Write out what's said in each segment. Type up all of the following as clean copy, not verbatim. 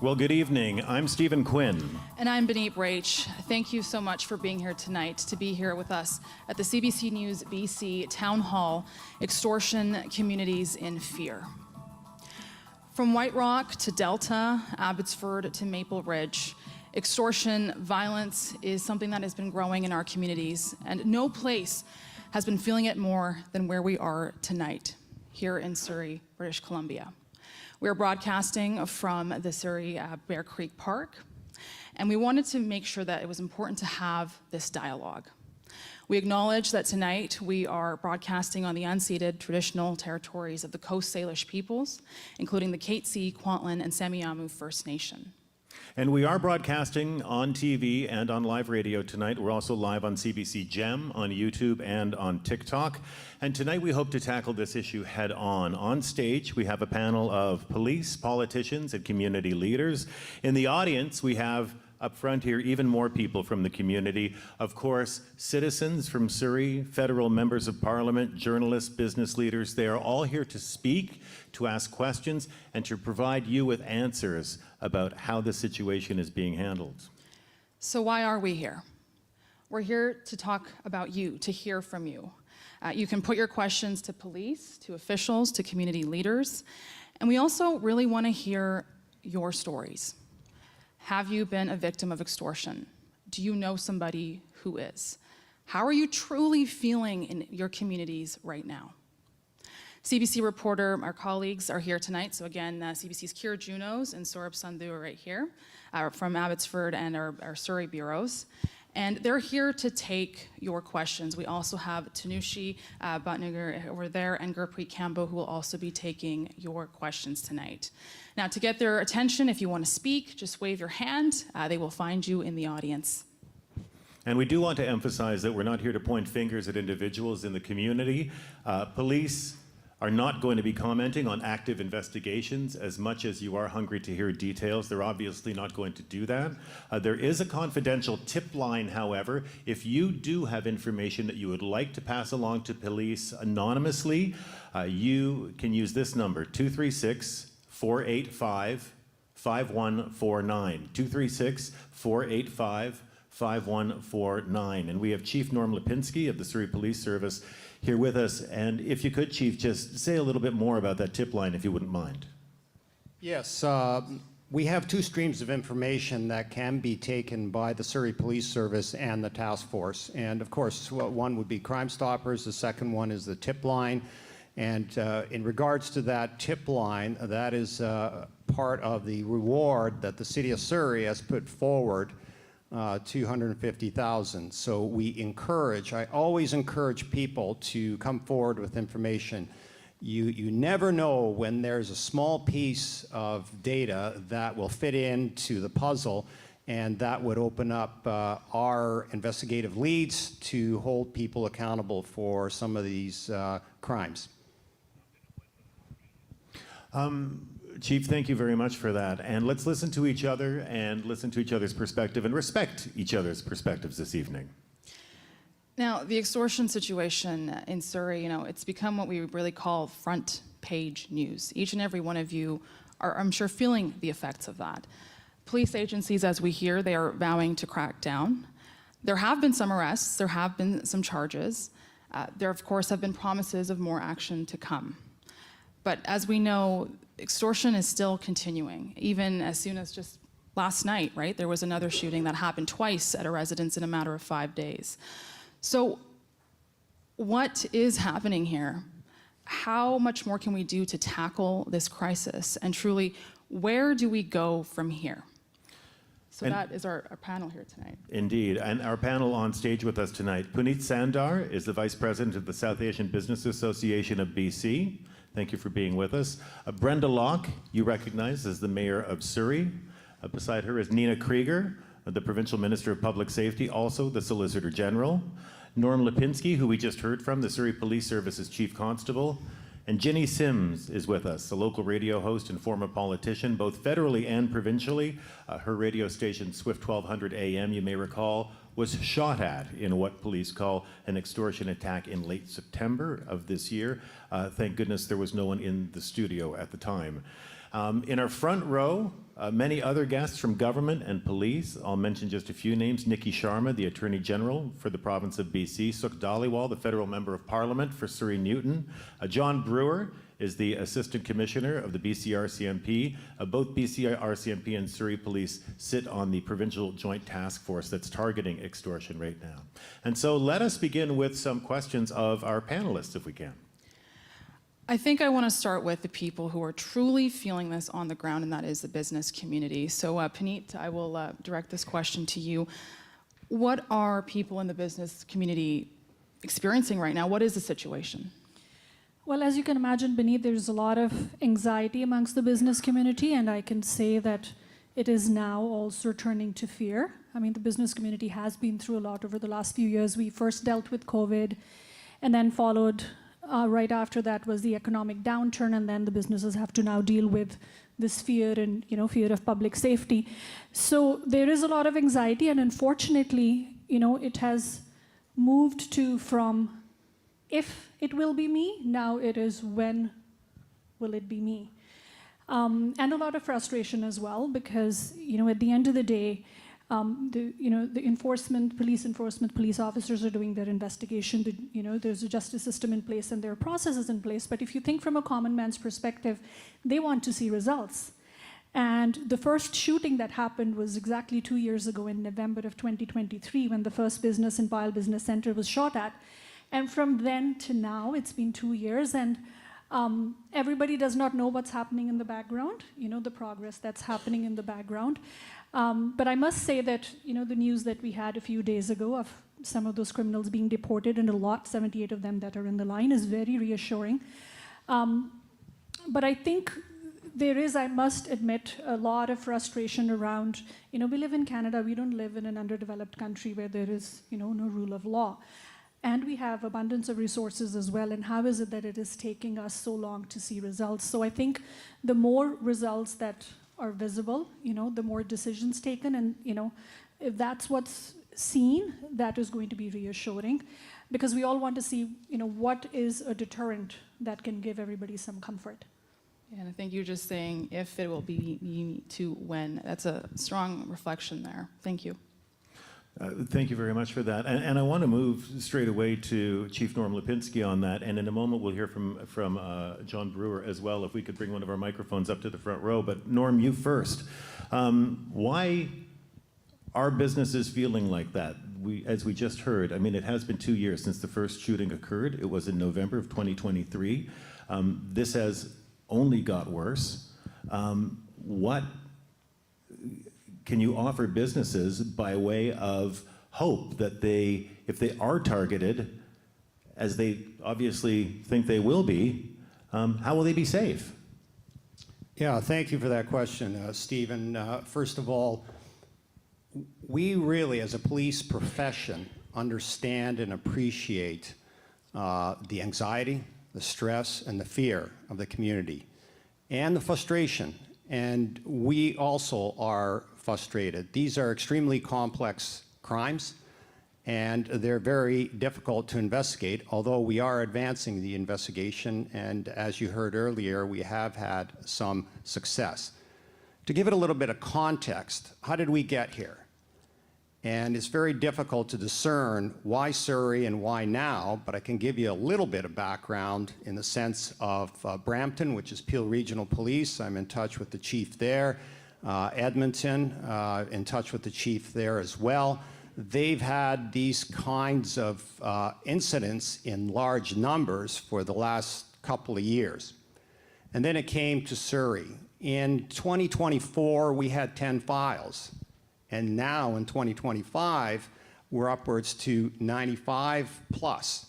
Well, good evening. I'm Stephen Quinn. And I'm Benit Brach. Thank you so much for being here tonight, to be here with us at the CBC News BC Town Hall, Extortion Communities in Fear. From White Rock to Delta, Abbotsford to Maple Ridge, extortion violence is something that has been growing in our communities, and no place has been feeling it more than where we are tonight, here in Surrey, British Columbia. We are broadcasting from the Surrey Bear Creek Park, and we wanted to make sure that it was important to have this dialogue. We acknowledge that tonight we are broadcasting on the unceded traditional territories of the Coast Salish peoples, including the Katzie, Kwantlen, and Semiahmoo First Nation. And we are broadcasting on TV and on live radio tonight. We're also live on CBC Gem, on YouTube, and on TikTok. And tonight we hope to tackle this issue head on. On stage, we have a panel of police, politicians, and community leaders. In the audience, we have up front here even more people from the community. Of course, citizens from Surrey, federal members of parliament, journalists, business leaders. They are all here to speak, to ask questions, and to provide you with answers about how the situation is being handled. So why are we here? We're here to talk about you, to hear from you. You can put your questions to police, to officials, to community leaders. And we also really want to hear your stories. Have you been a victim of extortion? Do you know somebody who is? How are you truly feeling in your communities right now? CBC reporter, our colleagues are here tonight. So again, CBC's Kira Junos and Saurabh Sandhu are right here from Abbotsford and our Surrey bureaus. And they're here to take your questions. We also have Tanushi Bhatnagar over there and Gurpreet Kambo, who will also be taking your questions tonight. Now, to get their attention, if you want to speak, just wave your hand. They will find you in the audience. And we do want to emphasize that we're not here to point fingers at individuals in the community. Police are not going to be commenting on active investigations. As much as you are hungry to hear details, they're obviously not going to do that. There is a confidential tip line, however. If you do have information that you would like to pass along to police anonymously, you can use this number, 236-485-5149. 236-485-5149. And we have Chief Norm Lipinski of the Surrey Police Service here with us. And if you could, Chief, just say a little bit more about that tip line, if you wouldn't mind. Yes, we have two streams of information that can be taken by the Surrey Police Service and the task force. And of course, one would be Crime Stoppers. The second one is the tip line. And in regards to that tip line, that is part of the reward that the City of Surrey has put forward, $250,000. So I always encourage people to come forward with information. You never know when there's a small piece of data that will fit into the puzzle, and that would open up our investigative leads to hold people accountable for some of these crimes. Chief, thank you very much for that. And let's listen to each other and listen to each other's perspective and respect each other's perspectives this evening. Now, the extortion situation in Surrey, it's become what we really call front page news. Each and every one of you are, I'm sure, feeling the effects of that. Police agencies, as we hear, they are vowing to crack down. There have been some arrests, there have been some charges. There, of course, have been promises of more action to come. But as we know, extortion is still continuing, even as soon as just last night, right? There was another shooting that happened twice at a residence in a matter of 5 days. So what is happening here? How much more can we do to tackle this crisis? And truly, where do we go from here? So that is our panel here tonight. Indeed, and our panel on stage with us tonight, Puneet Sandar is the Vice President of the South Asian Business Association of BC. Thank you for being with us. Brenda Locke, you recognize as the Mayor of Surrey. Beside her is Nina Krieger, the Provincial Minister of Public Safety, also the Solicitor General. Norm Lipinski, who we just heard from, the Surrey Police Service's Chief Constable. And Ginny Sims is with us, a local radio host and former politician, both federally and provincially. Her radio station, Swift 1200 AM, you may recall, was shot at in what police call an extortion attack in late September of this year. Thank goodness there was no one in the studio at the time. In our front row, many other guests from government and police. I'll mention just a few names. Nikki Sharma, the Attorney General for the province of BC. Sukh Dhaliwal, the Federal Member of Parliament for Surrey Newton. John Brewer is the Assistant Commissioner of the BC RCMP. Both BC RCMP and Surrey Police sit on the Provincial Joint Task Force that's targeting extortion right now. And so let us begin with some questions of our panelists, if we can. I think I want to start with the people who are truly feeling this on the ground, and that is the business community. So Puneet, I will direct this question to you. What are people in the business community experiencing right now? What is the situation? Well, as you can imagine, Beneath, there's a lot of anxiety amongst the business community, and I can say that it is now also turning to fear. I mean, the business community has been through a lot over the last few years. We first dealt with COVID, and then followed right after that was the economic downturn, and then the businesses have to now deal with this fear and fear of public safety. So there is a lot of anxiety, and unfortunately, it has moved to from if it will be me, now it is when will it be me, and a lot of frustration as well, because at the end of the day, police officers are doing their investigation. There's a justice system in place and there are processes in place. But if you think from a common man's perspective, they want to see results. And the first shooting that happened was exactly 2 years ago in November of 2023, when the first business in Pyle Business Centre was shot at. And from then to now, it's been 2 years, and everybody does not know what's happening in the background, the progress that's happening in the background. But I must say that, the news that we had a few days ago of some of those criminals being deported, and 78 of them that are in the line, is very reassuring. But I think there is, I must admit, a lot of frustration around, we live in Canada, we don't live in an underdeveloped country where there is, no rule of law. And we have abundance of resources as well, and how is it that it is taking us so long to see results? So I think the more results that are visible, the more decisions taken, and if that's what's seen, that is going to be reassuring, because we all want to see, what is a deterrent that can give everybody some comfort. And I think you're just saying if it will be me to when. That's a strong reflection there. Thank you. Thank you very much for that. And I want to move straight away to Chief Norm Lipinski on that. And in a moment, we'll hear from John Brewer as well, if we could bring one of our microphones up to the front row. But Norm, you first. Why are businesses feeling like that? As we just heard, I mean, it has been 2 years since the first shooting occurred. It was in November of 2023. This has only got worse. What can you offer businesses by way of hope that if they are targeted, as they obviously think they will be, how will they be safe? Yeah, thank you for that question, Stephen. First of all, we really, as a police profession, understand and appreciate the anxiety, the stress, and the fear of the community, and the frustration. And we also are frustrated. These are extremely complex crimes, and they're very difficult to investigate, although we are advancing the investigation, and as you heard earlier, we have had some success. To give it a little bit of context, how did we get here? And it's very difficult to discern why Surrey and why now, but I can give you a little bit of background in the sense of Brampton, which is Peel Regional Police. I'm in touch with the chief there. Edmonton, in touch with the chief there as well. They've had these kinds of incidents in large numbers for the last couple of years. And then it came to Surrey. In 2024, we had 10 files. And now in 2025, we're upwards to 95 plus.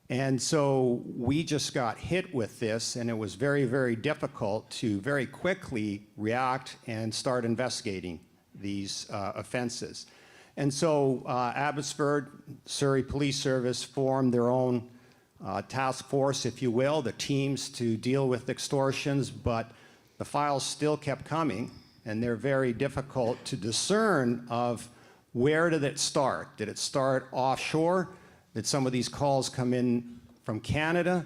And so we just got hit with this, and it was very, very difficult to very quickly react and start investigating these offenses. And so Abbotsford, Surrey Police Service formed their own task force, if you will, the teams to deal with extortions, but the files still kept coming, and they're very difficult to discern of where did it start? Did it start offshore? Did some of these calls come in from Canada?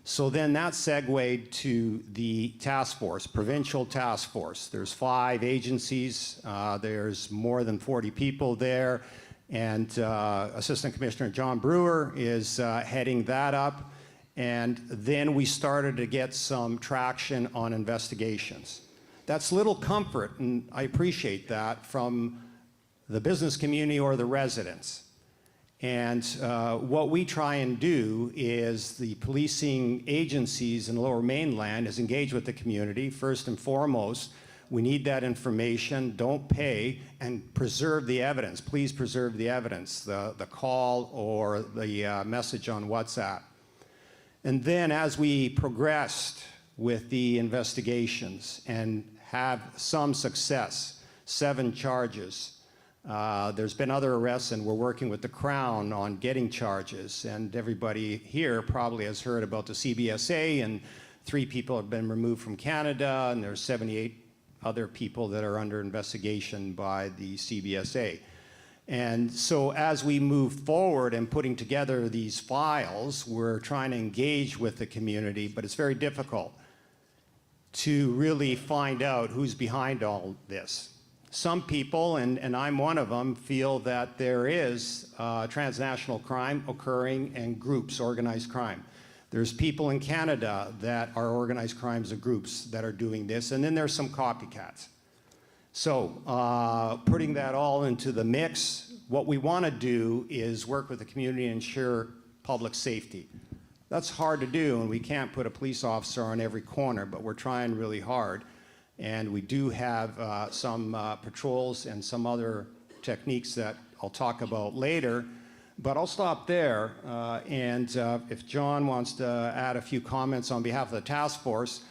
So then that segued to the task force, provincial task force. There's 5 agencies. There's more than 40 people there. And Assistant Commissioner John Brewer is heading that up. And then we started to get some traction on investigations. That's little comfort, and I appreciate that, from the business community or the residents. And what we try and do is the policing agencies in the Lower Mainland is engage with the community. First and foremost, we need that information, don't pay, and preserve the evidence. Please preserve the evidence, the call or the message on WhatsApp. And then as we progressed with the investigations and have some success, 7 charges, there's been other arrests, and we're working with the Crown on getting charges. And everybody here probably has heard about the CBSA, and 3 people have been removed from Canada, and there's 78 other people that are under investigation by the CBSA. And so as we move forward and putting together these files, we're trying to engage with the community, but it's very difficult to really find out who's behind all this. Some people, and I'm one of them, feel that there is transnational crime occurring and groups, organized crime. There's people in Canada that are organized crimes and groups that are doing this, and then there's some copycats. So putting that all into the mix, what we want to do is work with the community and ensure public safety. That's hard to do, and we can't put a police officer on every corner, but we're trying really hard. And we do have some patrols and some other techniques that I'll talk about later. But I'll stop there. And if John wants to add a few comments on behalf of the task force,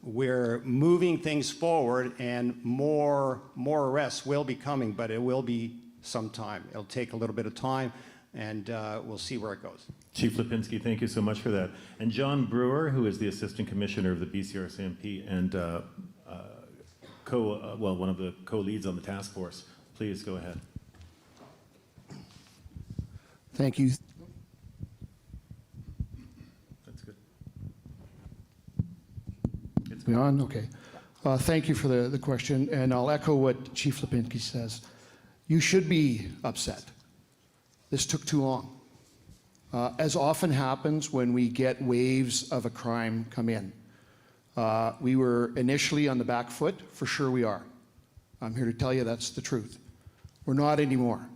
we're moving things forward, and more arrests will be coming, but it will be some time. It'll take a little bit of time, and we'll see where it goes. Chief Lipinski, thank you so much for that. And John Brewer, who is the Assistant Commissioner of the BCRCMP and one of the co-leads on the task force, please go ahead. Thank you. That's good. We on? Okay. Thank you for the question, and I'll echo what Chief Lipinski says. You should be upset. This took too long. As often happens when we get waves of a crime come in. We were initially on the back foot, for sure we are. I'm here to tell you that's the truth. We're not anymore.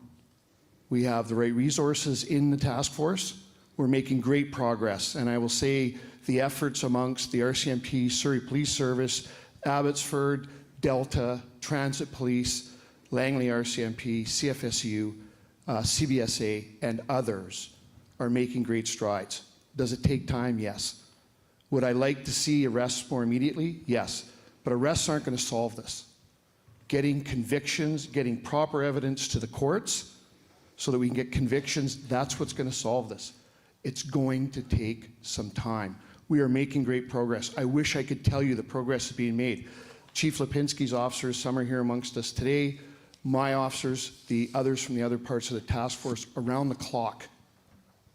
We have the right resources in the task force. We're making great progress, and I will say the efforts amongst the RCMP, Surrey Police Service, Abbotsford, Delta, Transit Police, Langley RCMP, CFSU, CBSA, and others are making great strides. Does it take time? Yes. Would I like to see arrests more immediately? Yes. But arrests aren't going to solve this. Getting convictions, getting proper evidence to the courts so that we can get convictions, that's what's going to solve this. It's going to take some time. We are making great progress. I wish I could tell you the progress is being made. Chief Lipinski's officers, some are here amongst us today. My officers, the others from the other parts of the task force, around the clock.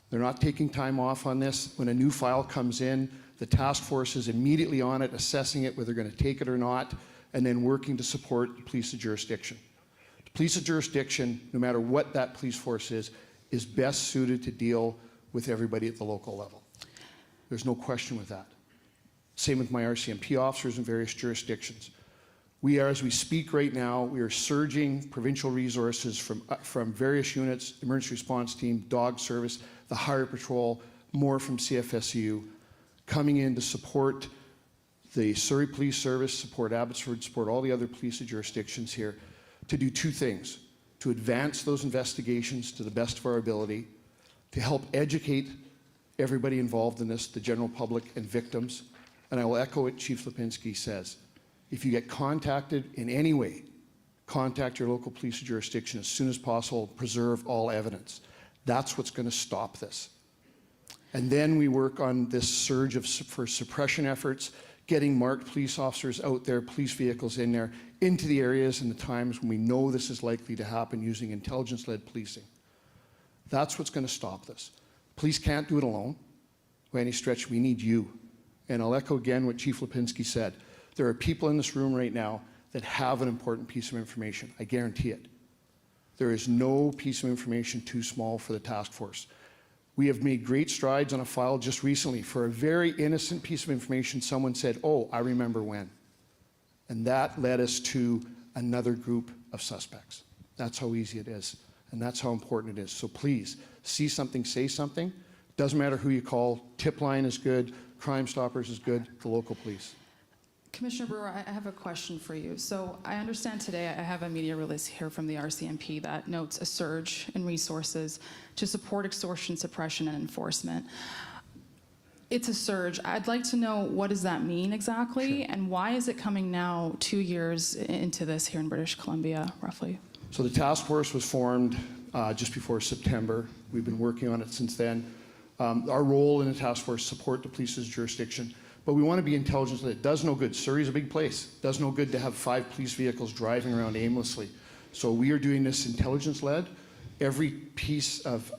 They're not taking time off on this. When a new file comes in, the task force is immediately on it, assessing it, whether they're going to take it or not, and then working to support the police of jurisdiction. The police of jurisdiction, no matter what that police force is best suited to deal with everybody at the local level. There's no question with that. Same with my RCMP officers in various jurisdictions. We are, as we speak right now, we are surging provincial resources from various units, emergency response team, dog service, the Highway Patrol, more from CFSU, coming in to support the Surrey Police Service, support Abbotsford, support all the other police jurisdictions here, to do 2 things: to advance those investigations to the best of our ability, to help educate everybody involved in this, the general public and victims. And I will echo what Chief Lipinski says. If you get contacted in any way, contact your local police jurisdiction as soon as possible. Preserve all evidence. That's what's going to stop this. And then we work on this surge for suppression efforts, getting marked police officers out there, police vehicles in there, into the areas and the times when we know this is likely to happen, using intelligence-led policing. That's what's going to stop this. Police can't do it alone. by any stretch. We need you. And I'll echo again what Chief Lipinski said. There are people in this room right now that have an important piece of information. I guarantee it. There is no piece of information too small for the task force. We have made great strides on a file just recently for a very innocent piece of information. Someone said, oh, I remember when. And that led us to another group of suspects. That's how easy it is. And that's how important it is. So please, see something, say something. Doesn't matter who you call. Tip line is good. Crime Stoppers is good. The local police. Commissioner Brewer, I have a question for you. So I understand today I have a media release here from the RCMP that notes a surge in resources to support extortion suppression and enforcement. It's a surge. I'd like to know, what does that mean exactly? Sure. And why is it coming now 2 years into this here in British Columbia, roughly? So the task force was formed just before September. We've been working on it since then. Our role in the task force, support the police's jurisdiction, but we want to be intelligent that it does no good. Surrey's a big place. It does no good to have 5 police vehicles driving around aimlessly. So we are doing this intelligence-led. Every piece of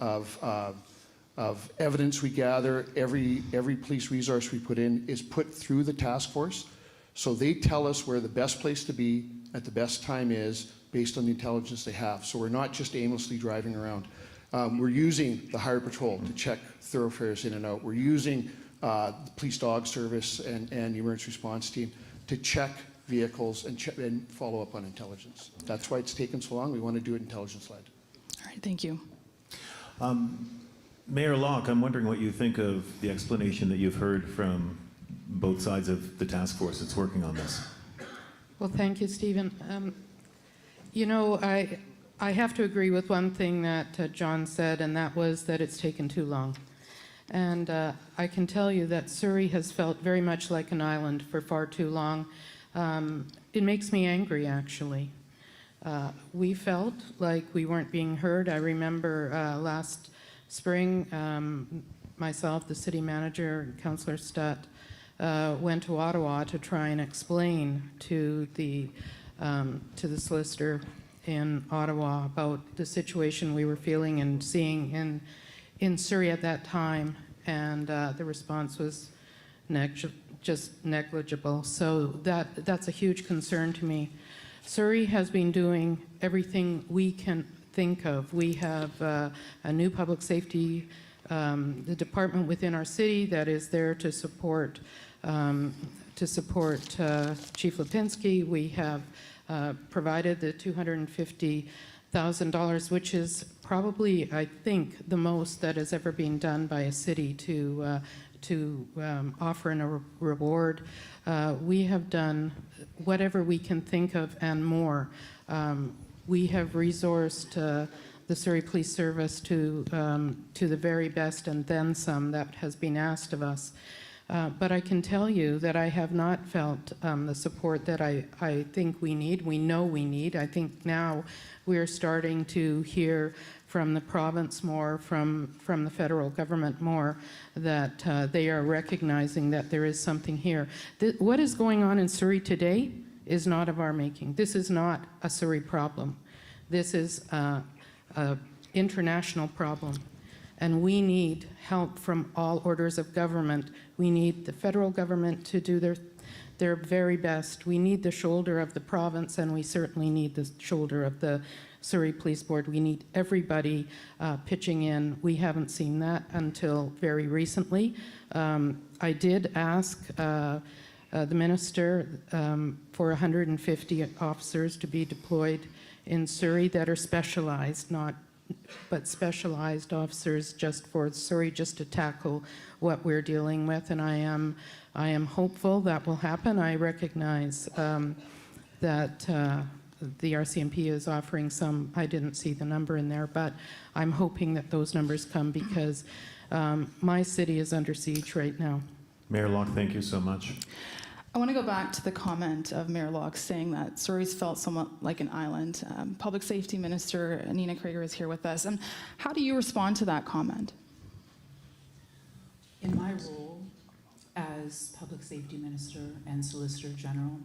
evidence we gather, every police resource we put in is put through the task force. So they tell us where the best place to be at the best time is based on the intelligence they have. So we're not just aimlessly driving around. We're using the Highway Patrol to check thoroughfares in and out. We're using the police dog service and the emergency response team to check vehicles and follow up on intelligence. That's why it's taken so long. We want to do it intelligence-led. All right, thank you. Mayor Locke, I'm wondering what you think of the explanation that you've heard from both sides of the task force that's working on this. Well, thank you, Stephen. You know, I have to agree with one thing that John said, and that was that it's taken too long. And I can tell you that Surrey has felt very much like an island for far too long. It makes me angry, actually. We felt like we weren't being heard. I remember last spring, myself, the city manager, and Councillor Stutt went to Ottawa to try and explain to the solicitor in Ottawa about the situation we were feeling and seeing in Surrey at that time, and the response was just negligible. So that's a huge concern to me. Surrey has been doing everything we can think of. We have a new public safety the department within our city that is there to support Chief Lipinski. We have provided the $250,000, which is probably, I think, the most that has ever been done by a city to offer a reward. We have done whatever we can think of and more. We have resourced the Surrey Police Service to the very best and then some that has been asked of us. But I can tell you that I have not felt the support that I think we need. We know we need. I think now we're starting to hear from the province more, from the federal government more, that they are recognizing that there is something here. What is going on in Surrey today is not of our making. This is not a Surrey problem. This is an international problem. And we need help from all orders of government. We need the federal government to do their very best. We need the shoulder of the province, and we certainly need the shoulder of the Surrey Police Board. We need everybody pitching in. We haven't seen that until very recently. I did ask the minister for 150 officers to be deployed in Surrey that are specialized, but specialized officers just for Surrey, just to tackle what we're dealing with, and I am hopeful that will happen. I recognize that the RCMP is offering some. I didn't see the number in there, but I'm hoping that those numbers come because my city is under siege right now. Mayor Locke, thank you so much. I want to go back to the comment of Mayor Locke saying that Surrey's felt somewhat like an island. Public Safety Minister Nina Krieger is here with us. And how do you respond to that comment? In my role as Public Safety Minister and Solicitor General,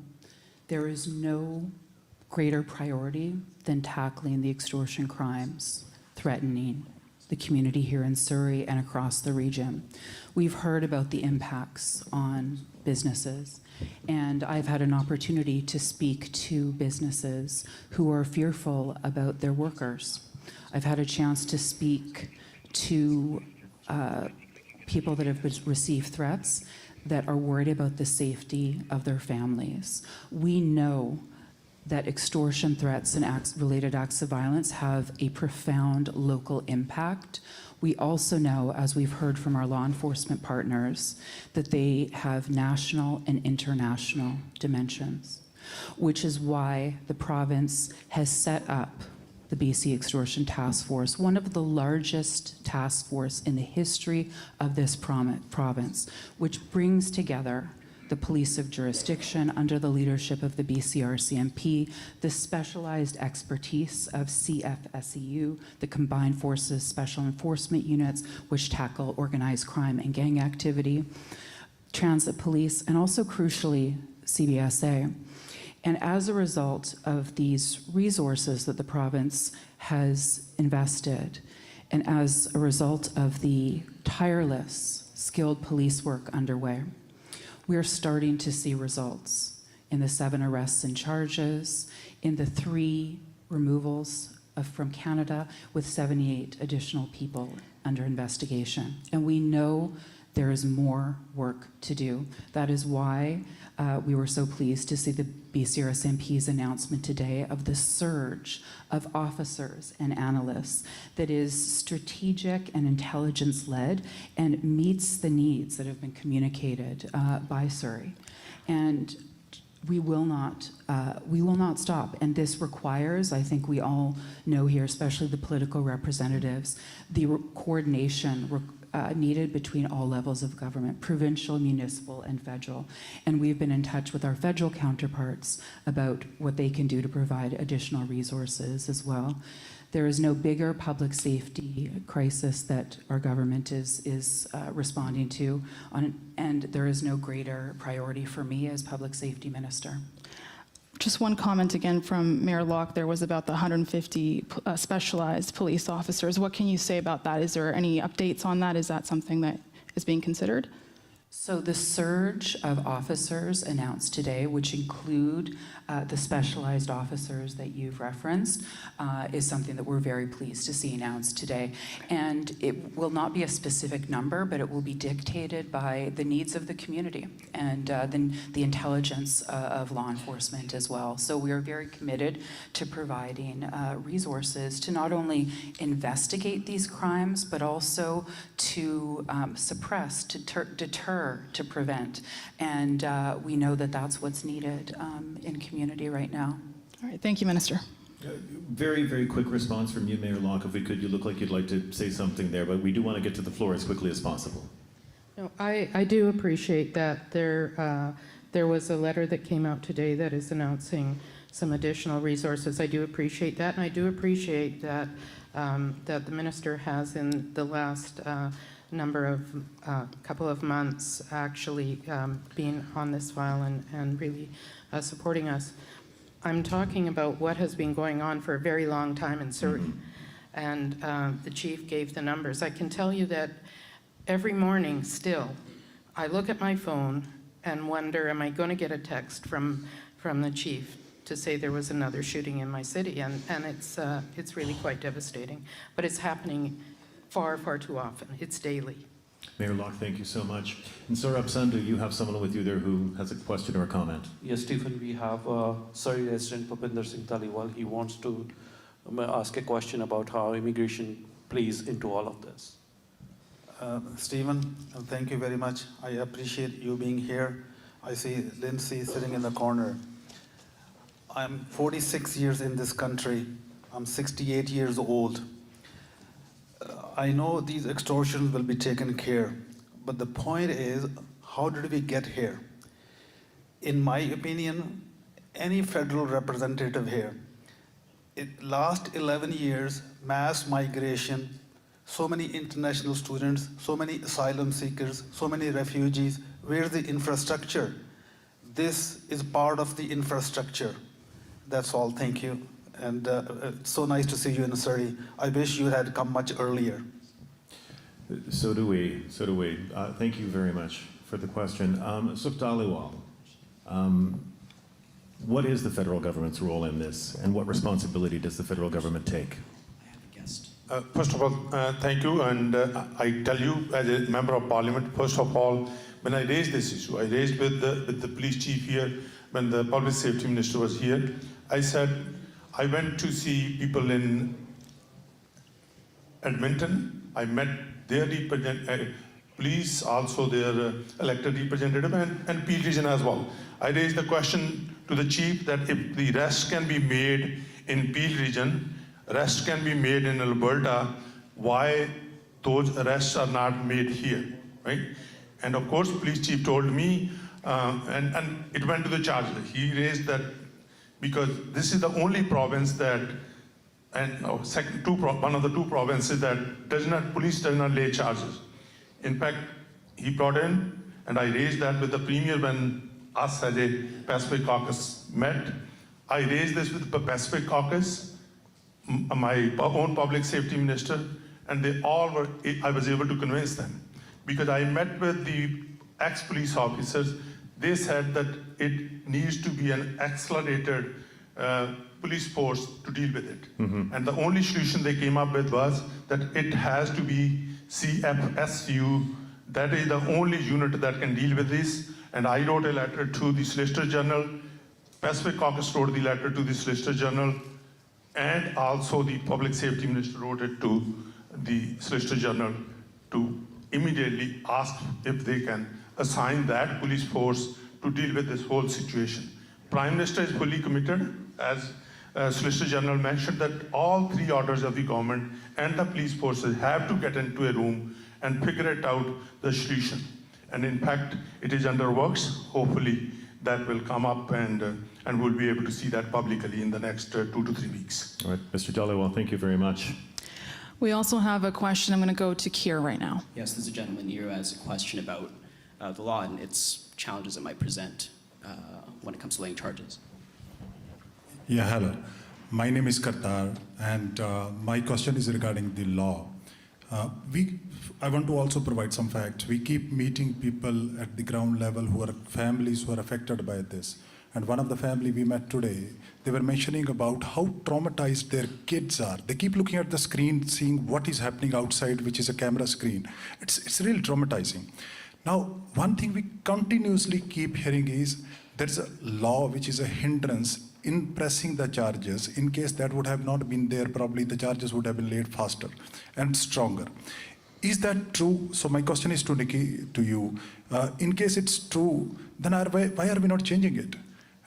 there is no greater priority than tackling the extortion crimes threatening the community here in Surrey and across the region. We've heard about the impacts on businesses, and I've had an opportunity to speak to businesses who are fearful about their workers. I've had a chance to speak to people that have received threats that are worried about the safety of their families. We know that extortion threats and related acts of violence have a profound local impact. We also know, as we've heard from our law enforcement partners, that they have national and international dimensions, which is why the province has set up the BC Extortion Task Force, one of the largest task force in the history of this province, which brings together the police of jurisdiction under the leadership of the BC RCMP, the specialized expertise of CFSEU, the Combined Forces Special Enforcement Units, which tackle organized crime and gang activity, transit police, and also crucially, CBSA. And as a result of these resources that the province has invested, and as a result of the tireless, skilled police work underway, we are starting to see results in the 7 arrests and charges, in the 3 removals from Canada, with 78 additional people under investigation. And we know there is more work to do. That is why we were so pleased to see the BCRSMP's announcement today of the surge of officers and analysts that is strategic and intelligence-led and meets the needs that have been communicated by Surrey. And we will not stop. And this requires, I think we all know here, especially the political representatives, the coordination needed between all levels of government, provincial, municipal, and federal. And we've been in touch with our federal counterparts about what they can do to provide additional resources as well. There is no bigger public safety crisis that our government is responding to, and there is no greater priority for me as public safety minister. Just one comment again from Mayor Locke there was about the 150 specialized police officers. What can you say about that? Is there any updates on that? Is that something that is being considered? So the surge of officers announced today, which include the specialized officers that you've referenced, is something that we're very pleased to see announced today. And it will not be a specific number, but it will be dictated by the needs of the community and then the intelligence of law enforcement as well. So we are very committed to providing resources to not only investigate these crimes, but also to suppress, to deter, to prevent. And we know that that's what's needed in community right now. All right, thank you, Minister. Very, very quick response from you, Mayor Locke, if we could. You look like you'd like to say something there, but we do want to get to the floor as quickly as possible. No, I do appreciate that there was a letter that came out today that is announcing some additional resources. I do appreciate that, and I do appreciate that that the minister has in the last number of couple of months actually been on this file and really supporting us. I'm talking about what has been going on for a very long time in Surrey, and the chief gave the numbers. I can tell you that every morning still, I look at my phone and wonder, am I going to get a text from the chief to say there was another shooting in my city? And it's really quite devastating. But it's happening far, far too often. It's daily. Mayor Locke, thank you so much. And Surrey Arts Centre, you have someone with you there who has a question or a comment. Yes, Stephen, we have Surrey resident Pupinder Singh Taliwal. He wants to ask a question about how immigration plays into all of this. Stephen, thank you very much. I appreciate you being here. I see Lindsay sitting in the corner. I'm 46 years in this country. I'm 68 years old. I know these extortions will be taken care, but the point is, how did we get here? In my opinion, any federal representative here, last 11 years, mass migration, so many international students, so many asylum seekers, so many refugees, where's the infrastructure? This is part of the infrastructure. That's all, thank you. And it's so nice to see you in Surrey. I wish you had come much earlier. So do we. So do we. Thank you very much for the question. Sukh Dhaliwal, what is the federal government's role in this, and what responsibility does the federal government take? First of all, thank you, and I tell you as a member of parliament, first of all, when I raised this issue, I raised with the police chief here, when the public safety minister was here, I said, I went to see people in Edmonton, I met their police, also their elected representative, and Peel region as well. I raised the question to the chief that if the arrests can be made in Peel region, arrests can be made in Alberta, why those arrests are not made here, right? And of course, police chief told me, and it went to the charges. He raised that because this is the only province that, and one of the two provinces that police does not lay charges. In fact, he brought in, and I raised that with the premier when us as a Pacific Caucus met. I raised this with the Pacific Caucus, my own public safety minister, and they all were, I was able to convince them. Because I met with the ex-police officers, they said that it needs to be an accelerated police force to deal with it. Mm-hmm. And the only solution they came up with was that it has to be CFSU. That is the only unit that can deal with this. And I wrote a letter to the Solicitor General. Pacific Caucus wrote the letter to the Solicitor General. And also the Public Safety Minister wrote it to the Solicitor General to immediately ask if they can assign that police force to deal with this whole situation. Prime Minister is fully committed, as Solicitor General mentioned, that all three orders of the government and the police forces have to get into a room and figure it out, the solution. And in fact, it is under works. Hopefully that will come up and we'll be able to see that publicly in the next 2 to 3 weeks. All right, Mr. Dhaliwal, thank you very much. We also have a question. I'm going to go to Keir right now. Yes, there's a gentleman here who has a question about the law and its challenges it might present when it comes to laying charges. Yeah, hello. My name is Kartar, and my question is regarding the law. I want to also provide some facts. We keep meeting people at the ground level who are families who are affected by this. And one of the family we met today, they were mentioning about how traumatized their kids are. They keep looking at the screen, seeing what is happening outside, which is a camera screen. It's really traumatizing. Now, one thing we continuously keep hearing is there's a law which is a hindrance in pressing the charges. In case that would have not been there, probably the charges would have been laid faster and stronger. Is that true? So my question is to Nikki, to you. In case it's true, then why are we not changing it?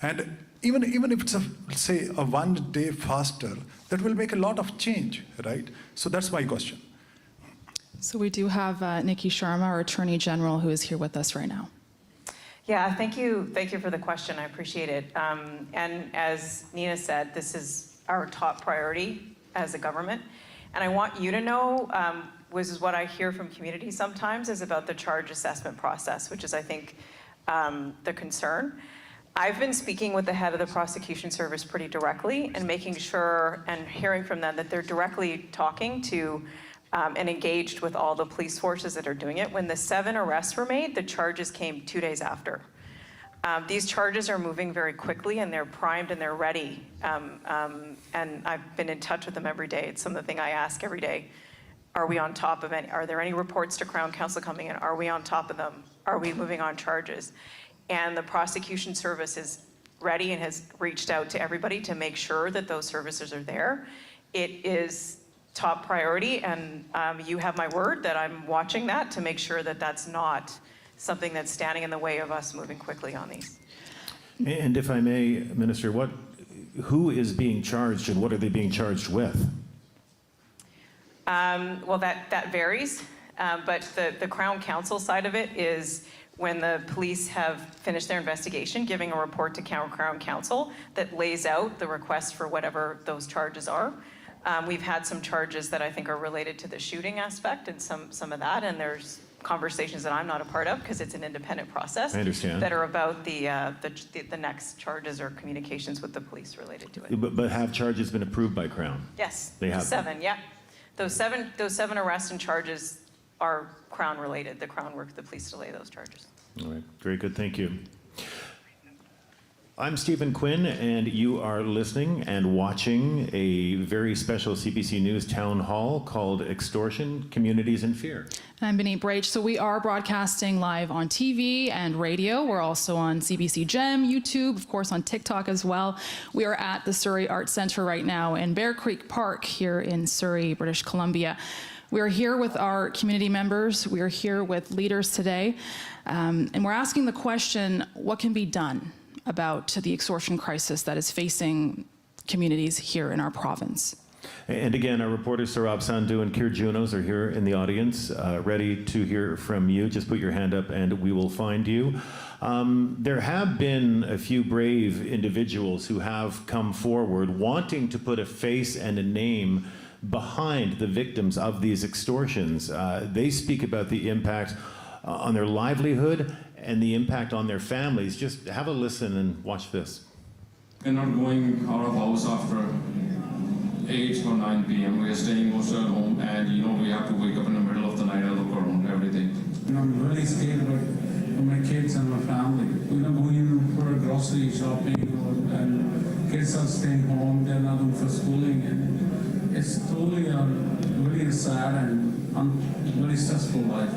And even if it's say a 1 day faster, that will make a lot of change, right? So that's my question. So we do have Nikki Sharma, our Attorney General, who is here with us right now. Yeah, thank you for the question. I appreciate it. And as Nina said, this is our top priority as a government. And I want you to know, which is what I hear from community sometimes, is about the charge assessment process, which is, I think, the concern. I've been speaking with the head of the prosecution service pretty directly and making sure and hearing from them that they're directly talking to and engaged with all the police forces that are doing it. When the 7 arrests were made, the charges came 2 days after. These charges are moving very quickly and they're primed and they're ready. And I've been in touch with them every day. It's something I ask every day. Are we on top of any? Are there any reports to Crown Counsel coming in? Are we on top of them? Are we moving on charges? And the prosecution service is ready and has reached out to everybody to make sure that those services are there. It is top priority, and you have my word that I'm watching that to make sure that that's not something that's standing in the way of us moving quickly on these. And if I may, Minister, who is being charged and what are they being charged with? Well, that varies, but the Crown Counsel side of it is when the police have finished their investigation, giving a report to Crown Counsel that lays out the request for whatever those charges are. We've had some charges that I think are related to the shooting aspect and some of that, and there's conversations that I'm not a part of because it's an independent process. I understand. That are about the next charges or communications with the police related to it. But have charges been approved by Crown? Yes. They have. 7, yeah. Those seven arrests and charges are Crown-related, the Crown worked the police to lay those charges. All right, very good, thank you. I'm Stephen Quinn, and you are listening and watching a very special CBC News town hall called Extortion, Communities in Fear. And I'm Benit Brach. So we are broadcasting live on TV and radio. We're also on CBC Gem, YouTube, of course on TikTok as well. We are at the Surrey Arts Centre right now in Bear Creek Park here in Surrey, British Columbia. We are here with our community members. We are here with leaders today. And we're asking the question, what can be done about the extortion crisis that is facing communities here in our province? And again, our reporters Sarab Sandhu and Keir Junos are here in the audience, ready to hear from you. Just put your hand up and we will find you. There have been a few brave individuals who have come forward wanting to put a face and a name behind the victims of these extortions. They speak about the impact on their livelihood and the impact on their families. Just have a listen and watch this. We're not going out of house after 8 or 9 p.m. We're staying most at home, and we have to wake up in the middle of the night and look around everything. I'm really scared about my kids and my family. We're not going in for grocery shopping, and kids are staying home. They're not going for schooling, and it's totally really sad and very stressful life.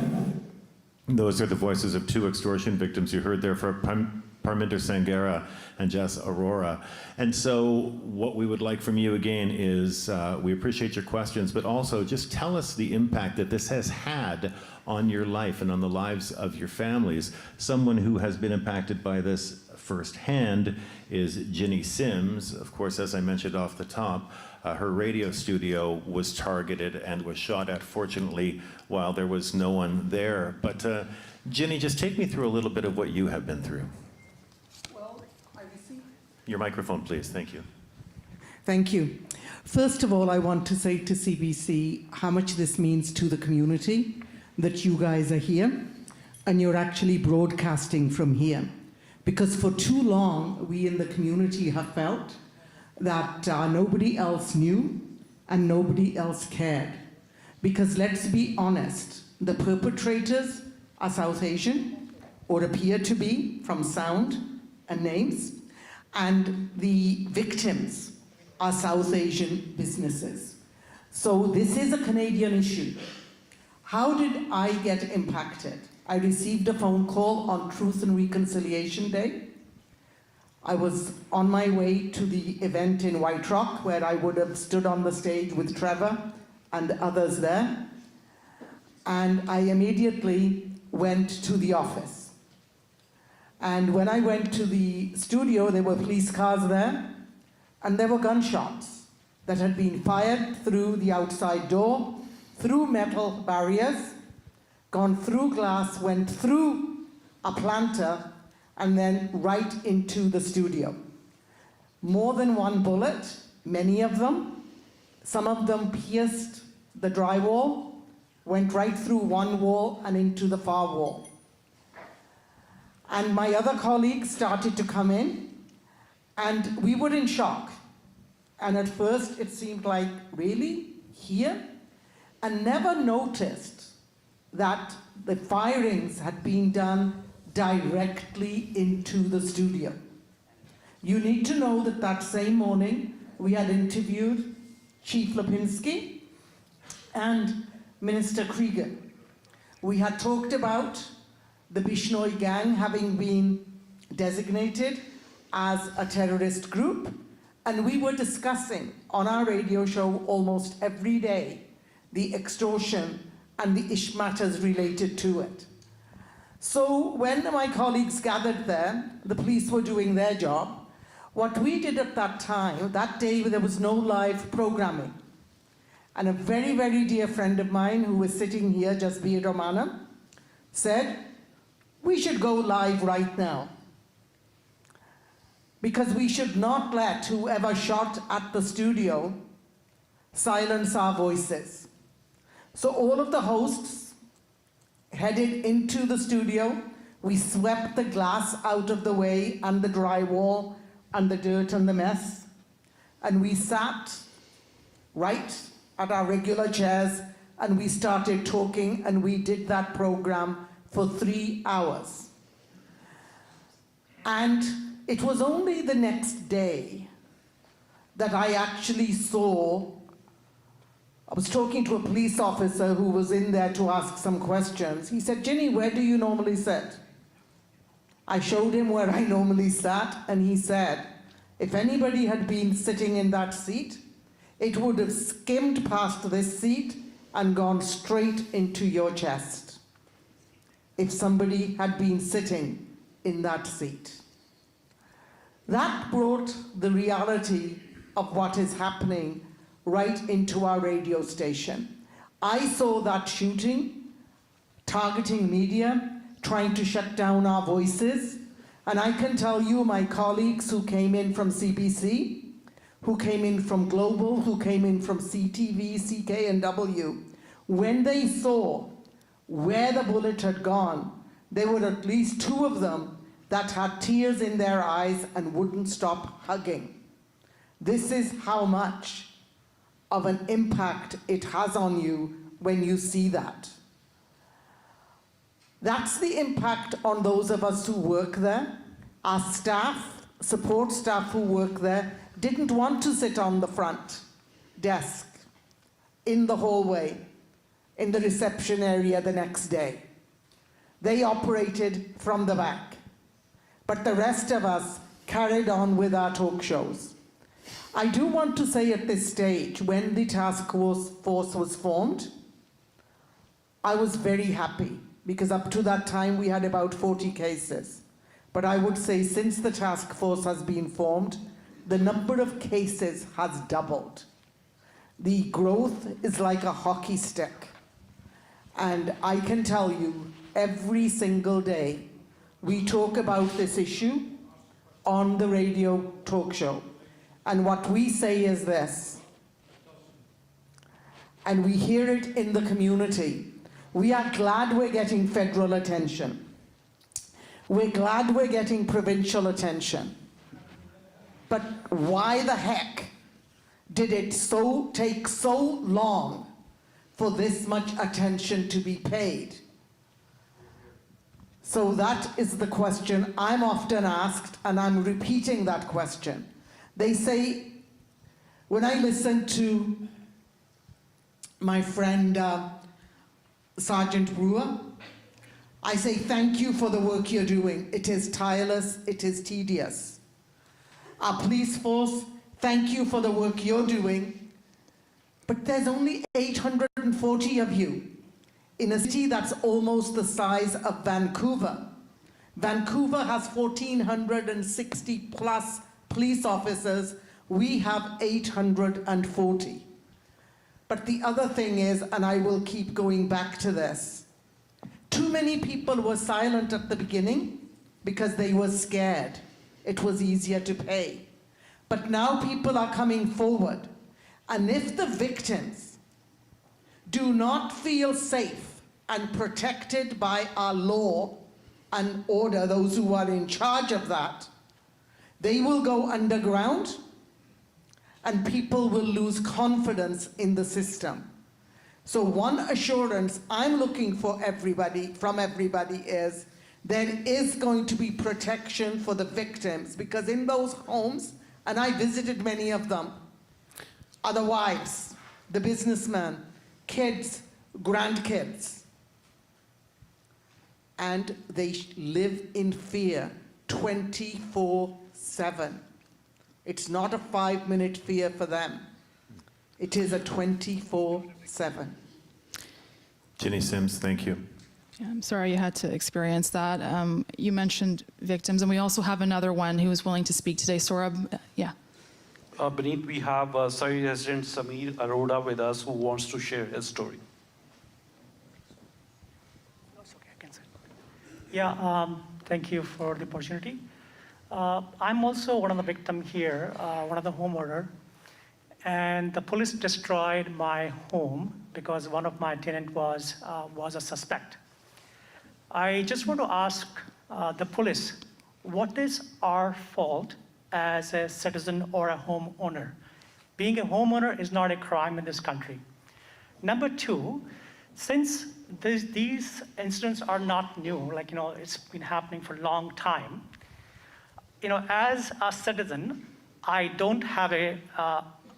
Those are the voices of two extortion victims you heard there from Parminder Sangara and Jess Aurora. And so what we would like from you again is, we appreciate your questions, but also just tell us the impact that this has had on your life and on the lives of your families. Someone who has been impacted by this firsthand is Ginny Sims. Of course, as I mentioned off the top, her radio studio was targeted and was shot at, fortunately, while there was no one there. But Ginny, just take me through a little bit of what you have been through. Well, I received... Your microphone, please. Thank you. Thank you. First of all, I want to say to CBC how much this means to the community, that you guys are here and you're actually broadcasting from here. Because for too long, we in the community have felt that nobody else knew and nobody else cared. Because let's be honest, the perpetrators are South Asian, or appear to be from sound and names, and the victims are South Asian businesses. So this is a Canadian issue. How did I get impacted? I received a phone call on Truth and Reconciliation Day. I was on my way to the event in White Rock, where I would have stood on the stage with Trevor and others there. And I immediately went to the office. And when I went to the studio, there were police cars there, and there were gunshots that had been fired through the outside door, through metal barriers, gone through glass, went through a planter, and then right into the studio. More than one bullet, many of them. Some of them pierced the drywall, went right through one wall and into the far wall. And my other colleagues started to come in, and we were in shock. And at first it seemed like, really? Here? And never noticed that the firings had been done directly into the studio. You need to know that that same morning we had interviewed Chief Lipinski and Minister Krieger. We had talked about the Bishnoi gang having been designated as a terrorist group, and we were discussing on our radio show almost every day the extortion and the ish matters related to it. So when my colleagues gathered there, the police were doing their job. What we did at that time, that day there was no live programming. And a very, very dear friend of mine who was sitting here, Jasbir Romana, said, we should go live right now. Because we should not let whoever shot at the studio silence our voices. So all of the hosts headed into the studio. We swept the glass out of the way and the drywall and the dirt and the mess. And we sat right at our regular chairs and we started talking, and we did that program for 3 hours. And it was only the next day that I actually saw, I was talking to a police officer who was in there to ask some questions. He said, "Ginny, where do you normally sit?" I showed him where I normally sat, and he said, if anybody had been sitting in that seat, it would have skimmed past this seat and gone straight into your chest. If somebody had been sitting in that seat. That brought the reality of what is happening right into our radio station. I saw that shooting, targeting media, trying to shut down our voices. And I can tell you, my colleagues who came in from CBC, who came in from Global, who came in from CTV, CKNW, when they saw where the bullet had gone, there were at least 2 of them that had tears in their eyes and wouldn't stop hugging. This is how much of an impact it has on you when you see that. That's the impact on those of us who work there. Our staff, support staff who work there, didn't want to sit on the front desk, in the hallway, in the reception area the next day. They operated from the back. But the rest of us carried on with our talk shows. I do want to say at this stage, when the task force was formed, I was very happy, because up to that time we had about 40 cases. But I would say since the task force has been formed, the number of cases has doubled. The growth is like a hockey stick. And I can tell you, every single day, we talk about this issue on the radio talk show. And what we say is this, and we hear it in the community. We are glad we're getting federal attention. We're glad we're getting provincial attention. But why the heck did it take so long for this much attention to be paid? So that is the question I'm often asked, and I'm repeating that question. They say, when I listen to my friend Sergeant Brewer, I say, thank you for the work you're doing. It is tireless, it is tedious. Our police force, thank you for the work you're doing, but there's only 840 of you in a city that's almost the size of Vancouver. Vancouver has 1,460 plus police officers. We have 840. But the other thing is, and I will keep going back to this, too many people were silent at the beginning because they were scared. It was easier to pay. But now people are coming forward. And if the victims do not feel safe and protected by our law and order, those who are in charge of that, they will go underground and people will lose confidence in the system. So one assurance I'm looking for from everybody is there is going to be protection for the victims, because in those homes, and I visited many of them, are the wives, the businessmen, kids, grandkids. And they live in fear 24/7. It's not a 5-minute fear for them. It is a 24/7. Ginny Sims, thank you. Yeah, I'm sorry you had to experience that. You mentioned victims, and we also have another one who is willing to speak today. Saurabh, yeah. Beneath, we have Surrey resident Samir Aroda with us, who wants to share his story. Yeah, thank you for the opportunity. I'm also one of the victims here, one of the homeowner, and the police destroyed my home because one of my tenants was a suspect. I just want to ask the police, what is our fault as a citizen or a homeowner? Being a homeowner is not a crime in this country. Number two, since these incidents are not new, like, it's been happening for a long time, as a citizen, I don't have a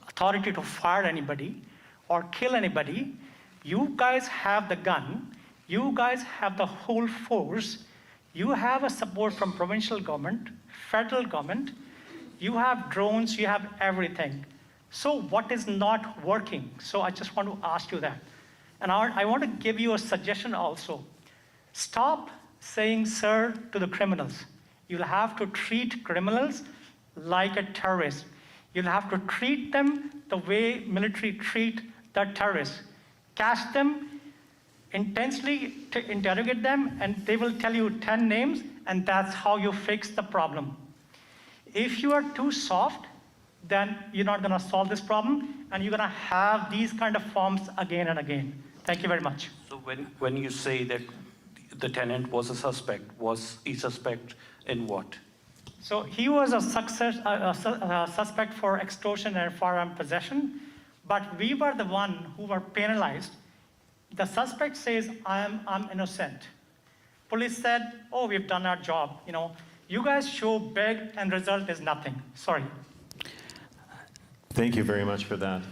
authority to fire anybody or kill anybody. You guys have the gun. You guys have the whole force. You have a support from provincial government, federal government. You have drones, you have everything. So what is not working? So I just want to ask you that. And I want to give you a suggestion also. Stop saying sir to the criminals. You'll have to treat criminals like a terrorist. You'll have to treat them the way military treat the terrorists. Catch them intensely, to interrogate them, and they will tell you 10 names, and that's how you fix the problem. If you are too soft, then you're not going to solve this problem, and you're going to have these kind of forms again and again. Thank you very much. So when you say that the tenant was a suspect, was he suspect in what? So he was a suspect for extortion and firearm possession, but we were the one who were penalized. The suspect says, I'm innocent. Police said, oh, we've done our job. You guys show big and result is nothing. Sorry. Thank you very much for that.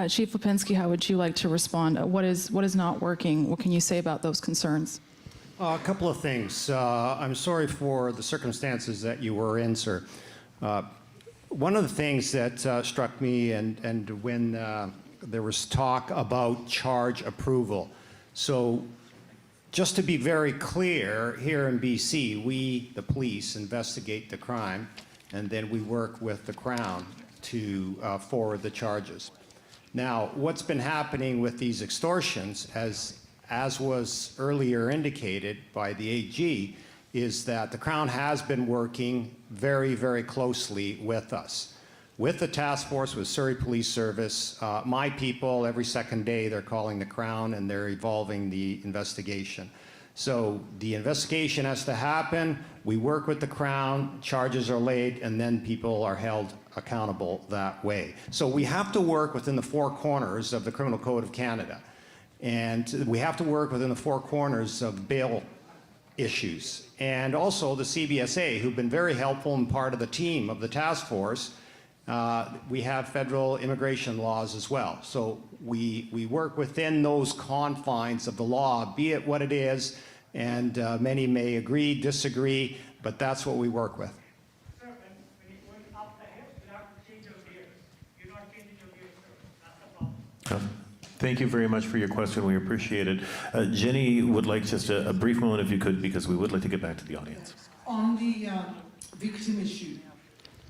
Chief Lipinski, how would you like to respond? What is not working? What can you say about those concerns? A couple of things. I'm sorry for the circumstances that you were in, sir. One of the things that struck me, and when there was talk about charge approval. So just to be very clear, here in BC, we, the police, investigate the crime, and then we work with the Crown to forward the charges. Now, what's been happening with these extortions, as was earlier indicated by the AG, is that the Crown has been working very, very closely with us. With the task force, with Surrey Police Service, my people, every second day, they're calling the Crown and they're evolving the investigation. So the investigation has to happen, we work with the Crown, charges are laid, and then people are held accountable that way. So we have to work within the four corners of the Criminal Code of Canada. And we have to work within the four corners of bail issues. And also the CBSA, who've been very helpful and part of the team of the task force. We have federal immigration laws as well. So we work within those confines of the law, be it what it is, and many may agree, disagree, but that's what we work with. Sir, when you're going up the hill, you have to change your gear. You're not changing your gear, sir. That's the problem. Thank you very much for your question. We appreciate it. Jenny would like just a brief moment, if you could, because we would like to get back to the audience. On the victim issue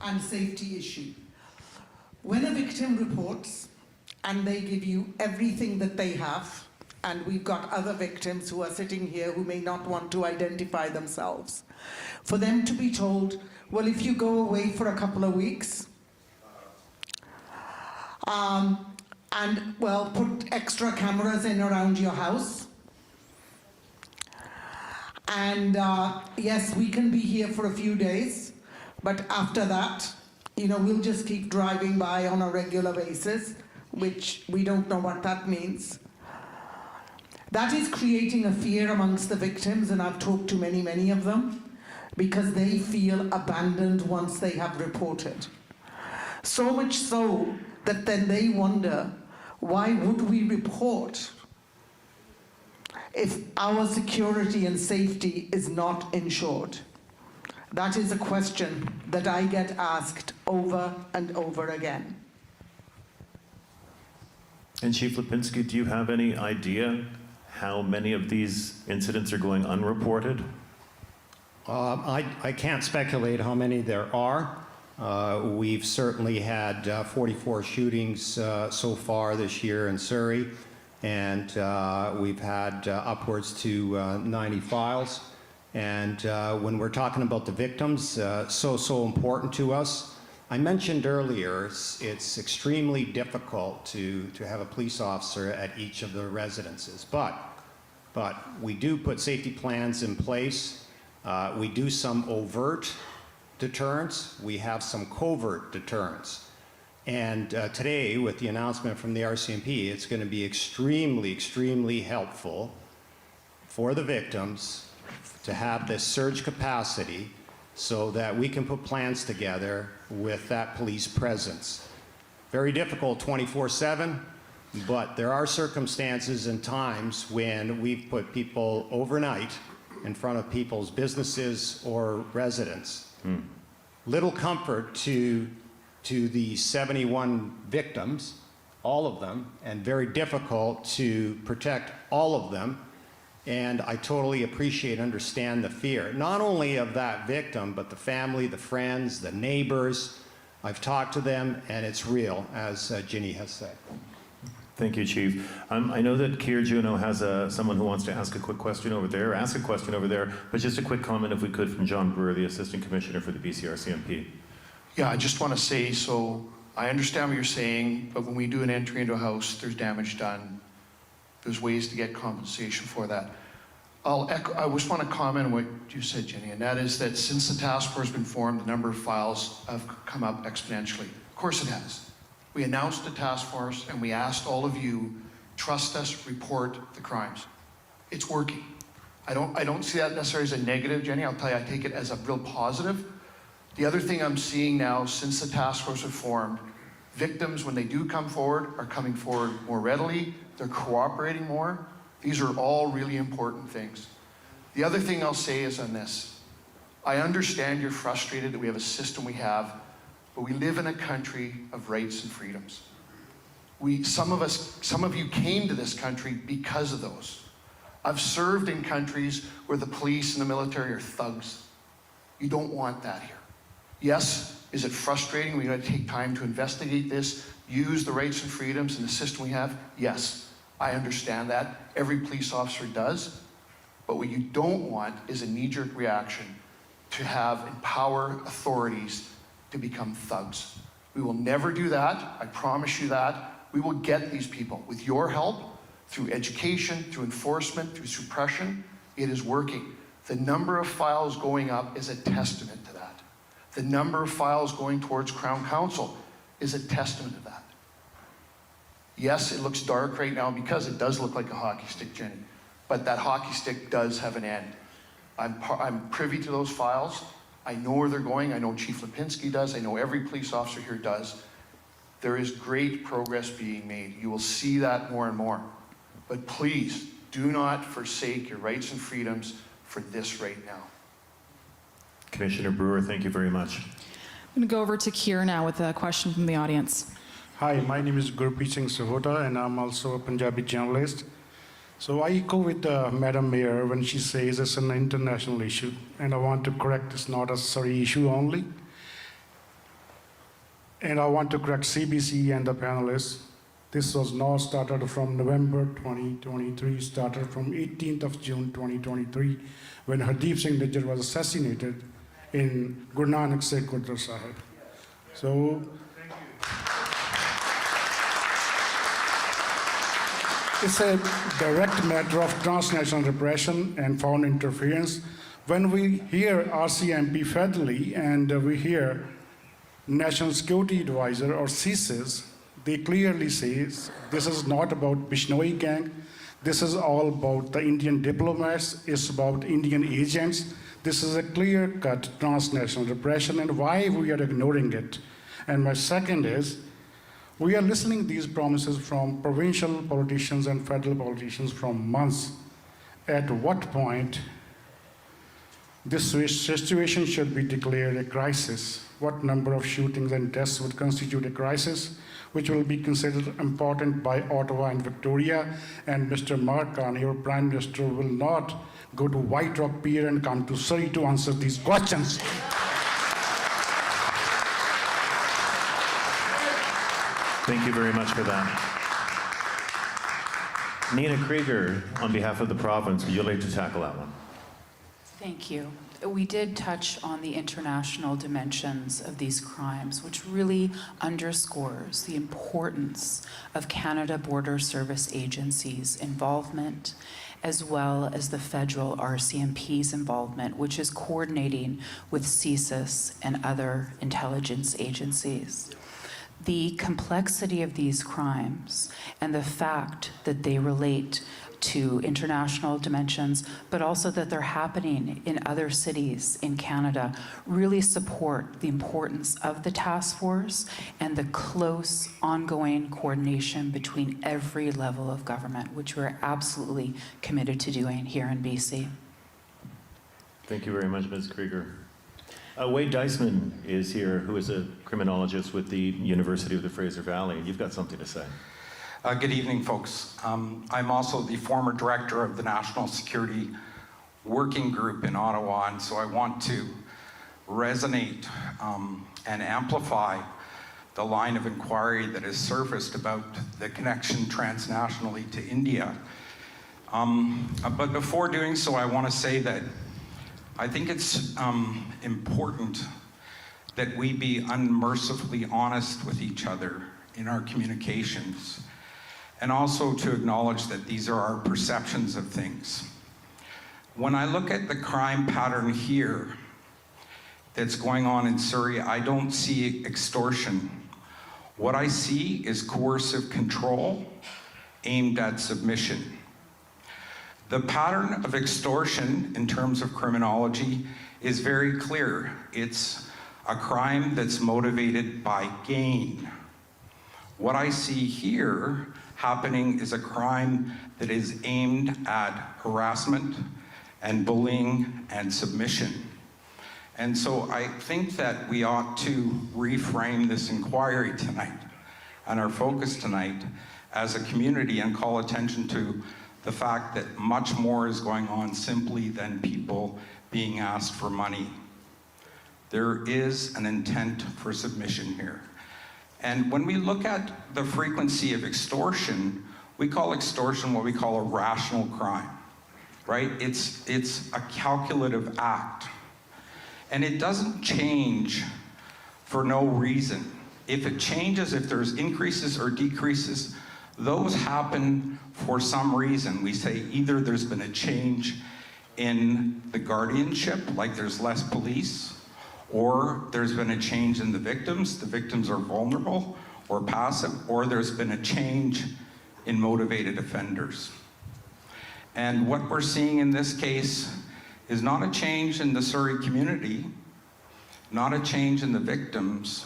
and safety issue, when a victim reports and they give you everything that they have, and we've got other victims who are sitting here who may not want to identify themselves, for them to be told, well, if you go away for a couple of weeks, and, well, put extra cameras in around your house. And yes, we can be here for a few days, but after that, we'll just keep driving by on a regular basis, which we don't know what that means. That is creating a fear amongst the victims, and I've talked to many, many of them, because they feel abandoned once they have reported. So much so that then they wonder, why would we report if our security and safety is not ensured? That is a question that I get asked over and over again. And Chief Lipinski, do you have any idea how many of these incidents are going unreported? I can't speculate how many there are. We've certainly had 44 shootings so far this year in Surrey, and we've had upwards to 90 files. And when we're talking about the victims, so important to us. I mentioned earlier, it's extremely difficult to have a police officer at each of the residences, but we do put safety plans in place. We do some overt deterrence. We have some covert deterrence. And today, with the announcement from the RCMP, it's going to be extremely, extremely helpful for the victims to have this surge capacity so that we can put plans together with that police presence. Very difficult 24/7, but there are circumstances and times when we've put people overnight in front of people's businesses or residents. Little comfort to the 71 victims, all of them, and very difficult to protect all of them. And I totally appreciate, understand the fear, not only of that victim, but the family, the friends, the neighbors. I've talked to them, and it's real, as Ginny has said. Thank you, Chief. I know that Keir Juno has someone who wants to ask a quick question over there, but just a quick comment, if we could, from John Brewer, the Assistant Commissioner for the BC RCMP. Yeah, I just want to say, so I understand what you're saying, but when we do an entry into a house, there's damage done. There's ways to get compensation for that. I just want to comment on what you said, Jenny, and that is that since the task force has been formed, the number of files have come up exponentially. Of course it has. We announced the task force and we asked all of you, trust us, report the crimes. It's working. I don't see that necessarily as a negative, Jenny. I'll tell you, I take it as a real positive. The other thing I'm seeing now, since the task force was formed, victims, when they do come forward, are coming forward more readily. They're cooperating more. These are all really important things. The other thing I'll say is on this. I understand you're frustrated that we have a system we have, but we live in a country of rights and freedoms. Some of you came to this country because of those. I've served in countries where the police and the military are thugs. You don't want that here. Yes, is it frustrating? We got to take time to investigate this, use the rights and freedoms and the system we have? Yes, I understand that. Every police officer does. But what you don't want is a knee-jerk reaction to empower authorities to become thugs. We will never do that. I promise you that. We will get these people with your help, through education, through enforcement, through suppression. It is working. The number of files going up is a testament to that. The number of files going towards Crown Counsel is a testament to that. Yes, it looks dark right now because it does look like a hockey stick, Jenny, but that hockey stick does have an end. I'm privy to those files. I know where they're going. I know Chief Lipinski does. I know every police officer here does. There is great progress being made. You will see that more and more. But please, do not forsake your rights and freedoms for this right now. Commissioner Brewer, thank you very much. I'm going to go over to Keir now with a question from the audience. Hi, my name is Gurpreet Singh Sahota, and I'm also a Punjabi journalist. So I echo with Madam Mayor when she says it's an international issue, and I want to correct it's not a Surrey issue only. And I want to correct CBC and the panelists. This was not started from November 2023, started from 18th of June 2023, when Hardeep Singh Nijjar was assassinated in Guru Nanak Sikh Gurdwara Sahib. So, it's a direct matter of transnational repression and foreign interference. When we hear RCMP federally and we hear National Security Advisor or CSIS, they clearly say this is not about Bishnoi gang. This is all about the Indian diplomats. It's about Indian agents. This is a clear-cut transnational repression, and why we are ignoring it. And my second is, we are listening to these promises from provincial politicians and federal politicians from months. At what point this situation should be declared a crisis? What number of shootings and deaths would constitute a crisis, which will be considered important by Ottawa and Victoria? And Mr. Mark Carney, your Prime Minister, will not go to White Rock Pier and come to Surrey to answer these questions. Thank you very much for that. Nina Krieger, on behalf of the province, would you like to tackle that one? Thank you. We did touch on the international dimensions of these crimes, which really underscores the importance of Canada Border Service Agency's involvement, as well as the federal RCMP's involvement, which is coordinating with CSIS and other intelligence agencies. the complexity of these crimes and the fact that they relate to international dimensions, but also that they're happening in other cities in Canada, really support the importance of the task force and the close ongoing coordination between every level of government, which we're absolutely committed to doing here in BC. Thank you very much, Ms. Krieger. Wade Deisman is here, who is a criminologist with the University of the Fraser Valley. You've got something to say. Good evening, folks. I'm also the former director of the National Security Working Group in Ottawa, and so I want to resonate and amplify the line of inquiry that has surfaced about the connection transnationally to India. But before doing so, I want to say that I think it's important that we be unmercifully honest with each other in our communications, and also to acknowledge that these are our perceptions of things. When I look at the crime pattern here that's going on in Surrey, I don't see extortion. What I see is coercive control aimed at submission. The pattern of extortion in terms of criminology is very clear. It's a crime that's motivated by gain. What I see here happening is a crime that is aimed at harassment and bullying and submission. And so I think that we ought to reframe this inquiry tonight and our focus tonight as a community and call attention to the fact that much more is going on simply than people being asked for money. There is an intent for submission here. And when we look at the frequency of extortion, we call extortion what we call a rational crime, right? It's a calculative act. And it doesn't change for no reason. If it changes, if there's increases or decreases, those happen for some reason. We say either there's been a change in the guardianship, like there's less police, or there's been a change in the victims are vulnerable or passive, or there's been a change in motivated offenders. And what we're seeing in this case is not a change in the Surrey community, not a change in the victims.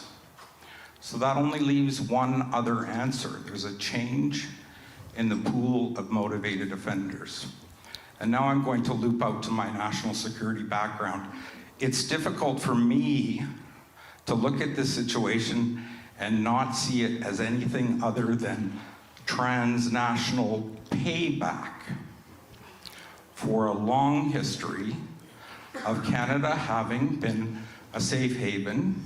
So that only leaves one other answer. There's a change in the pool of motivated offenders. And now I'm going to loop out to my national security background. It's difficult for me to look at this situation and not see it as anything other than transnational payback for a long history of Canada having been a safe haven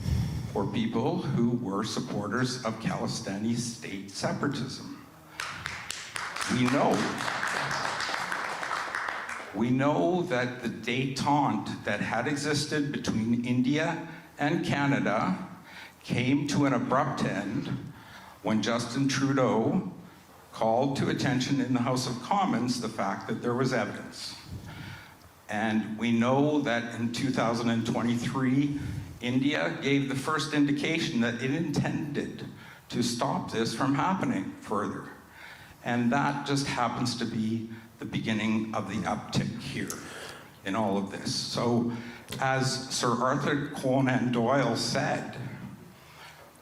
for people who were supporters of Khalistani state separatism. We know that the détente that had existed between India and Canada came to an abrupt end when Justin Trudeau called to attention in the House of Commons the fact that there was evidence. And we know that in 2023, India gave the first indication that it intended to stop this from happening further. And that just happens to be the beginning of the uptick here in all of this. So, as Sir Arthur Conan Doyle said,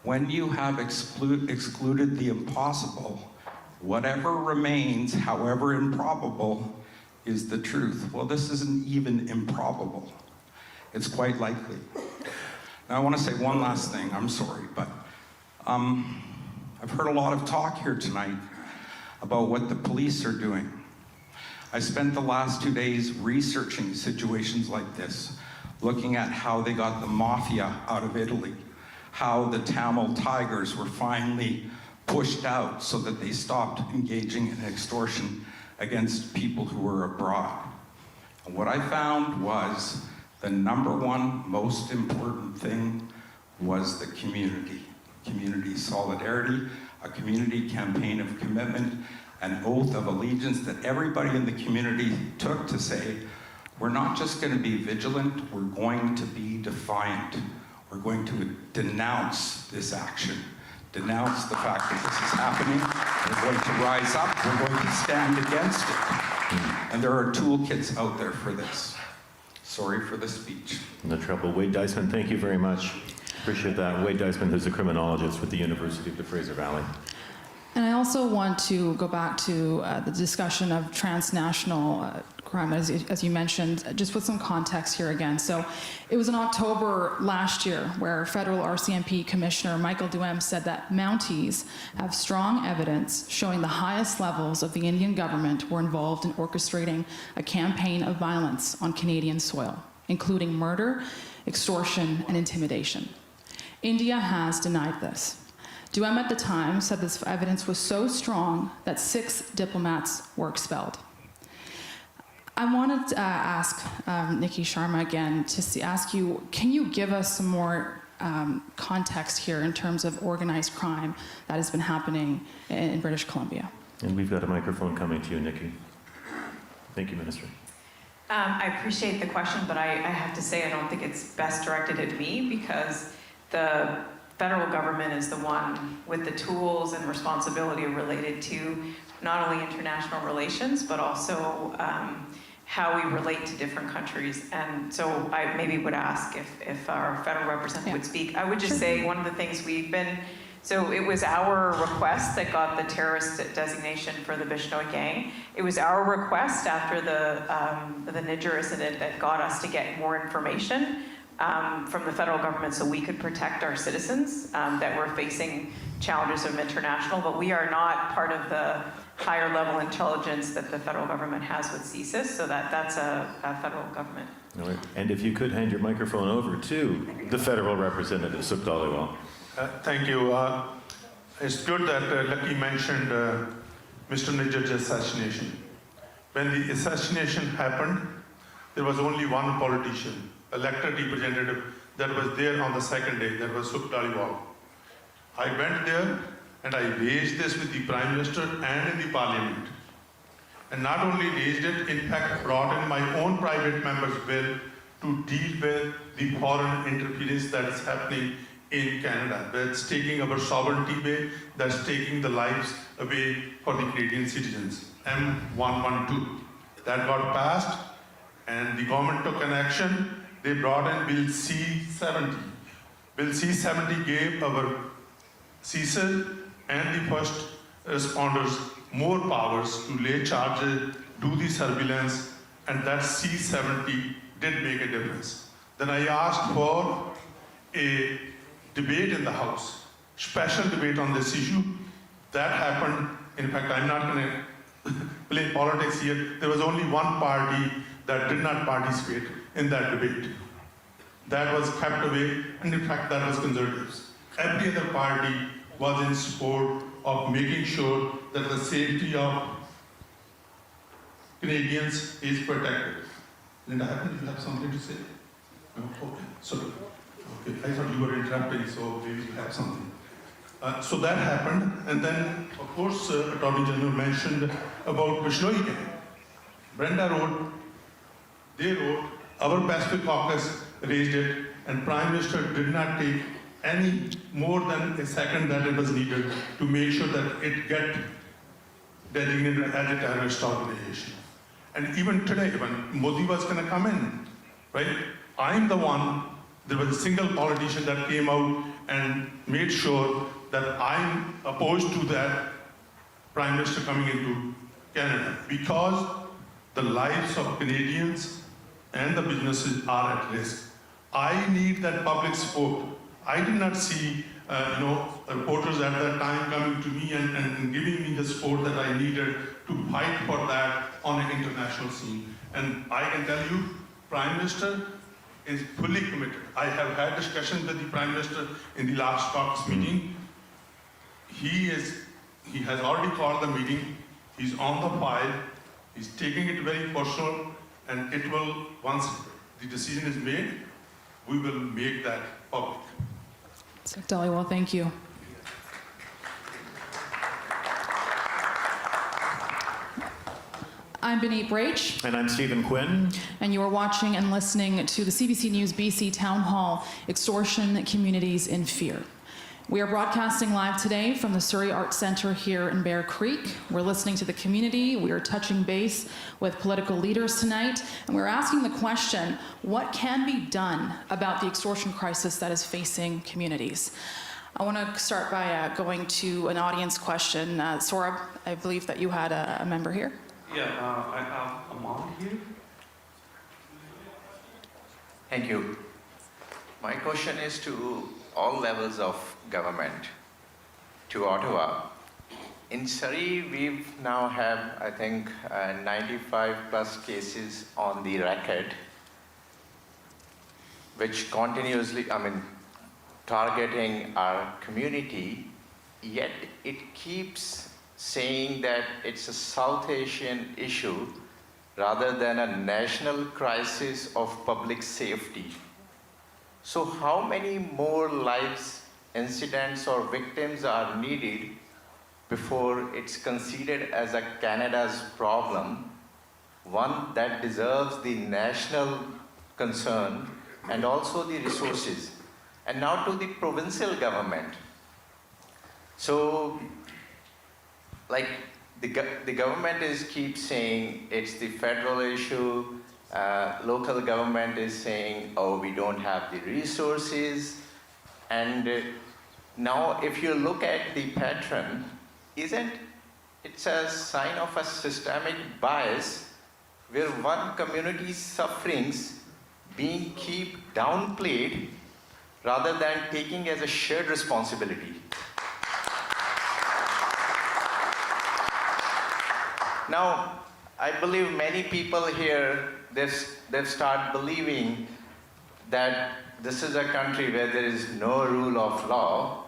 when you have excluded the impossible, whatever remains, however improbable, is the truth. Well, this isn't even improbable. It's quite likely. Now, I want to say one last thing. I'm sorry, but I've heard a lot of talk here tonight about what the police are doing. I spent the last 2 days researching situations like this, looking at how they got the mafia out of Italy, how the Tamil Tigers were finally pushed out so that they stopped engaging in extortion against people who were abroad. And what I found was the number one most important thing was the community solidarity, a community campaign of commitment, an oath of allegiance that everybody in the community took to say, we're not just going to be vigilant, we're going to be defiant. We're going to denounce this action, denounce the fact that this is happening. We're going to rise up. We're going to stand against it. And there are toolkits out there for this. Sorry for the speech. No trouble. Wade Deisman, thank you very much. Appreciate that. Wade Deisman, who's a criminologist with the University of the Fraser Valley. And I also want to go back to the discussion of transnational crime, as you mentioned, just with some context here again. So it was in October last year where federal RCMP Commissioner Michael Duhem said that Mounties have strong evidence showing the highest levels of the Indian government were involved in orchestrating a campaign of violence on Canadian soil, including murder, extortion, and intimidation. India has denied this. Duhem at the time said this evidence was so strong that 6 diplomats were expelled. I wanted to ask Nikki Sharma again to ask you, can you give us some more context here in terms of organized crime that has been happening in British Columbia? And we've got a microphone coming to you, Nikki. Thank you, Minister. I appreciate the question, but I have to say I don't think it's best directed at me because the federal government is the one with the tools and responsibility related to not only international relations, but also how we relate to different countries. And so I maybe would ask if our federal representative would speak. I would just say one of the things we've been, so it was our request that got the terrorist designation for the Bishnoi gang. It was our request after the Niger incident that got us to get more information from the federal government so we could protect our citizens that were facing challenges of international, but we are not part of the higher level intelligence that the federal government has with CSIS, so that's a federal government. All right. And if you could hand your microphone over to the federal representative, Suk Dhaliwal. Thank you. It's good that Lucky mentioned Mr. Nijjar's assassination. When the assassination happened, there was only one politician, elected representative, that was there on the second day, that was Suk Dhaliwal. I went there and I raised this with the Prime Minister and in the Parliament. And not only raised it, in fact brought in my own private member's bill to deal with the foreign interference that is happening in Canada. That's taking our sovereignty away, that's taking the lives away for the Canadian citizens. M112. That got passed and the government took an action. They brought in Bill C-70. Bill C-70 gave our CSIS and the first responders more powers to lay charges, do the surveillance, and that C-70 did make a difference. Then I asked for a debate in the House, special debate on this issue. That happened. In fact, I'm not going to play politics here. There was only one party that did not participate in that debate. That was kept away, and in fact, that was Conservatives. Every other party was in support of making sure that the safety of Canadians is protected. Linda, happen you have something to say? No? Okay, sorry. Okay, I thought you were interrupting, so maybe you have something. So that happened, and then, of course, Attorney General mentioned about Bishnoi gang. Brenda wrote, they wrote, our Pacific Caucus raised it, and Prime Minister did not take any more than a second that it was needed to make sure that it get designated as a terrorist organization. And even today, when Modi was going to come in, right, I'm the one, there was a single politician that came out and made sure that I'm opposed to that Prime Minister coming into Canada because the lives of Canadians and the businesses are at risk. I need that public support. I did not see, reporters at that time coming to me and giving me the support that I needed to fight for that on an international scene. And I can tell you, Prime Minister is fully committed. I have had discussions with the Prime Minister in the last caucus meeting. He has already called the meeting. He's on the file. He's taking it very personal, and it will, once the decision is made, we will make that public. Suk Dhaliwal, thank you. I'm Beneat Brach. And I'm Stephen Quinn. And you are watching and listening to the CBC News BC Town Hall, Extortion Communities in Fear. We are broadcasting live today from the Surrey Arts Centre here in Bear Creek. We're listening to the community. We are touching base with political leaders tonight, and we're asking the question, what can be done about the extortion crisis that is facing communities? I want to start by going to an audience question. Saurabh, I believe that you had a member here. Yeah, I have a mom here. Thank you. My question is to all levels of government, to Ottawa. In Surrey, we've now have, I think, 95 plus cases on the record, which continuously, targeting our community, yet it keeps saying that it's a South Asian issue rather than a national crisis of public safety. So how many more lives, incidents or victims are needed before it's considered as a Canada's problem, one that deserves the national concern and also the resources? And now to the provincial government. So, like the government keeps saying it's the federal issue, local government is saying, oh, we don't have the resources. And now if you look at the pattern, isn't it a sign of a systemic bias where one community's sufferings being kept downplayed rather than taking as a shared responsibility? Now, I believe many people here, they've started believing that this is a country where there is no rule of law.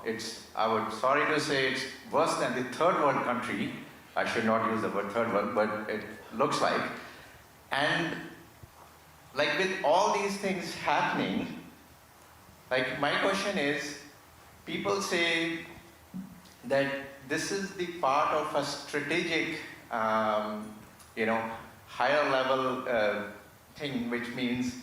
Sorry to say, it's worse than the third world country. I should not use the word third world, but it looks like. And like with all these things happening, like my question is, people say that this is the part of a strategic, higher level thing, which means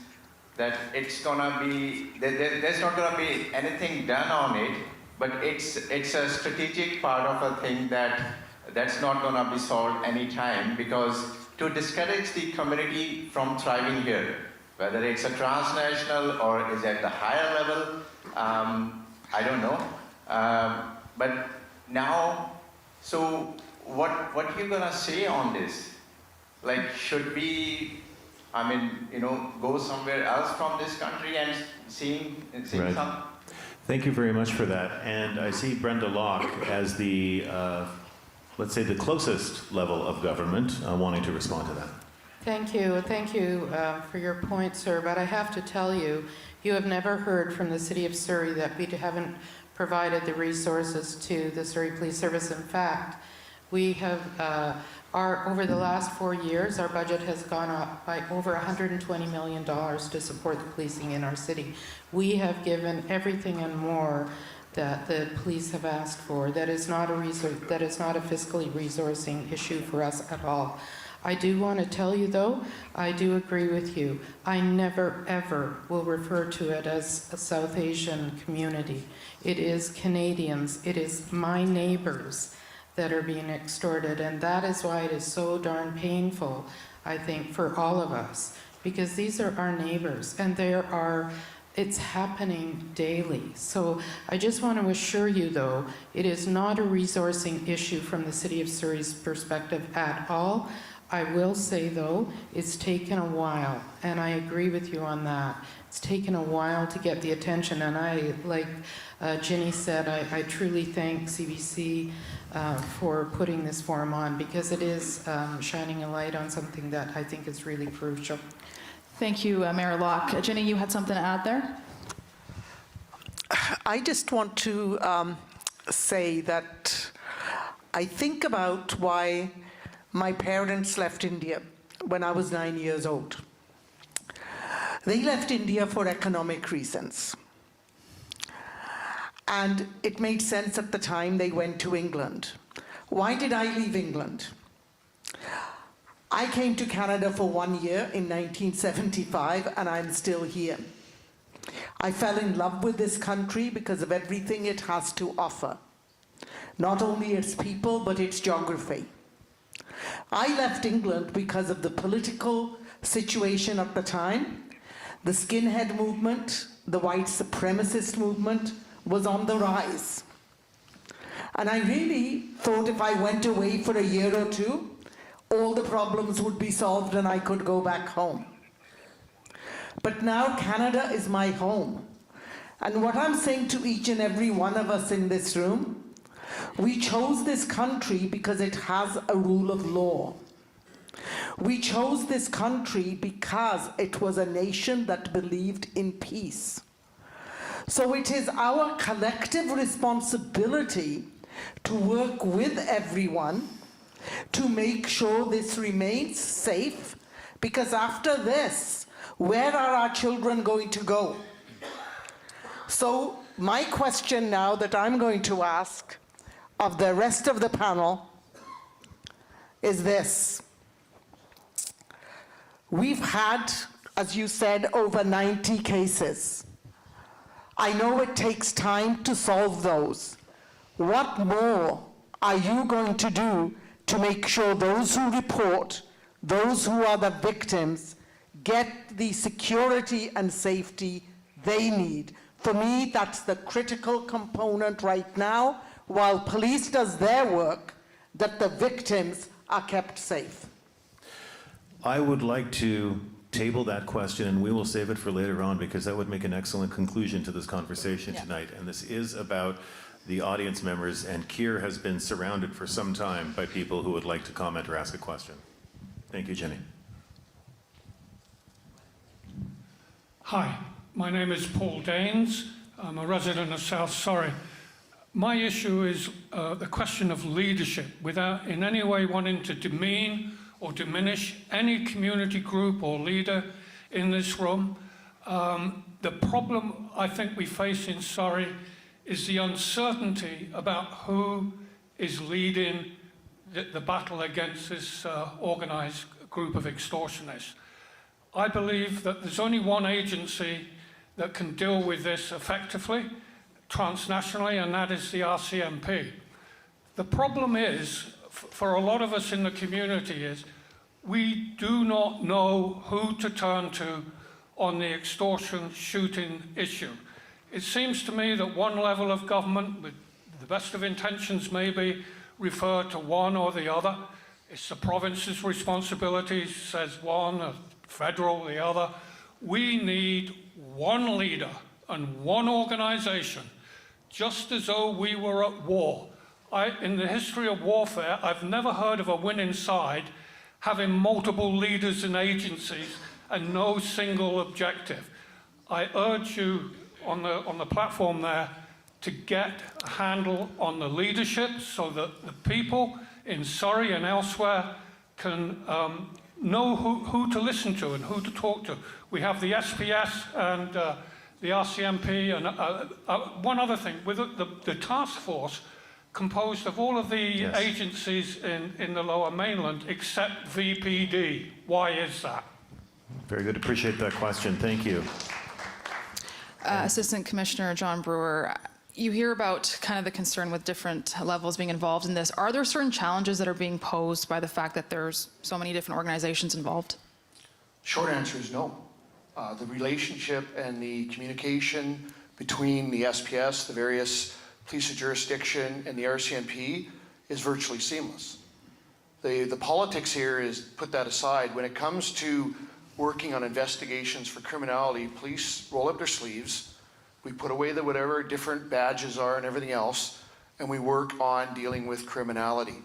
that it's gonna be, there's not gonna be anything done on it, but it's a strategic part of a thing that's not gonna be solved anytime, because to discourage the community from thriving here, whether it's a transnational or is at the higher level, I don't know. But now, so what are you gonna say on this? Like, should we, go somewhere else from this country and seeing Right. some? Thank you very much for that. And I see Brenda Locke as the, let's say, the closest level of government wanting to respond to that. Thank you for your point, sir, but I have to tell you, you have never heard from the City of Surrey that we haven't provided the resources to the Surrey Police Service. In fact, we have, over the last 4 years, our budget has gone up by over $120 million to support the policing in our city. We have given everything and more that the police have asked for. That is not a fiscally resourcing issue for us at all. I do want to tell you, though, I do agree with you. I never, ever will refer to it as a South Asian community. It is Canadians. It is my neighbors that are being extorted, and that is why it is so darn painful, I think, for all of us, because these are our neighbors, and it's happening daily. So I just want to assure you, though, it is not a resourcing issue from the City of Surrey's perspective at all. I will say, though, it's taken a while, and I agree with you on that. It's taken a while to get the attention, and I, like Ginny said, I truly thank CBC for putting this forum on, because it is shining a light on something that I think is really crucial. Thank you, Mayor Locke. Ginny, you had something to add there? I just want to say that I think about why my parents left India when I was 9 years old. They left India for economic reasons. And it made sense at the time they went to England. Why did I leave England? I came to Canada for 1 year in 1975, and I'm still here. I fell in love with this country because of everything it has to offer. Not only its people, but its geography. I left England because of the political situation at the time. The skinhead movement, the white supremacist movement was on the rise. And I really thought if I went away for a year or two, all the problems would be solved and I could go back home. But now Canada is my home. And what I'm saying to each and every one of us in this room, we chose this country because it has a rule of law. We chose this country because it was a nation that believed in peace. So it is our collective responsibility to work with everyone to make sure this remains safe, because after this, where are our children going to go? So my question now that I'm going to ask of the rest of the panel is this. We've had, as you said, over 90 cases. I know it takes time to solve those. What more are you going to do to make sure those who report, those who are the victims, get the security and safety they need? For me, that's the critical component right now, while police does their work, that the victims are kept safe. I would like to table that question, and we will save it for later on, because that would make an excellent conclusion to this conversation tonight. And this is about the audience members, and Keir has been surrounded for some time by people who would like to comment or ask a question. Thank you, Jenny. Hi, my name is Paul Daines. I'm a resident of South Surrey. My issue is the question of leadership, without in any way wanting to demean or diminish any community group or leader in this room. The problem I think we face in Surrey is the uncertainty about who is leading the battle against this organized group of extortionists. I believe that there's only one agency that can deal with this effectively, transnationally, and that is the RCMP. The problem is, for a lot of us in the community, is we do not know who to turn to on the extortion shooting issue. It seems to me that one level of government, with the best of intentions maybe, refer to one or the other. It's the province's responsibility, says one, federal the other. We need one leader and one organization, just as though we were at war. In the history of warfare, I've never heard of a winning side having multiple leaders and agencies and no single objective. I urge you on the platform there to get a handle on the leadership so that the people in Surrey and elsewhere can know who to listen to and who to talk to. We have the SPS and the RCMP, and one other thing, with the task force composed of all of the agencies in the Lower Mainland except VPD. Why is that? Very good. Appreciate that question. Thank you. Assistant Commissioner John Brewer, you hear about kind of the concern with different levels being involved in this. Are there certain challenges that are being posed by the fact that there's so many different organizations involved? Short answer is no. The relationship and the communication between the SPS, the various police of jurisdiction, and the RCMP is virtually seamless. The politics here is, put that aside, when it comes to working on investigations for criminality, police roll up their sleeves, we put away the whatever different badges are and everything else, and we work on dealing with criminality.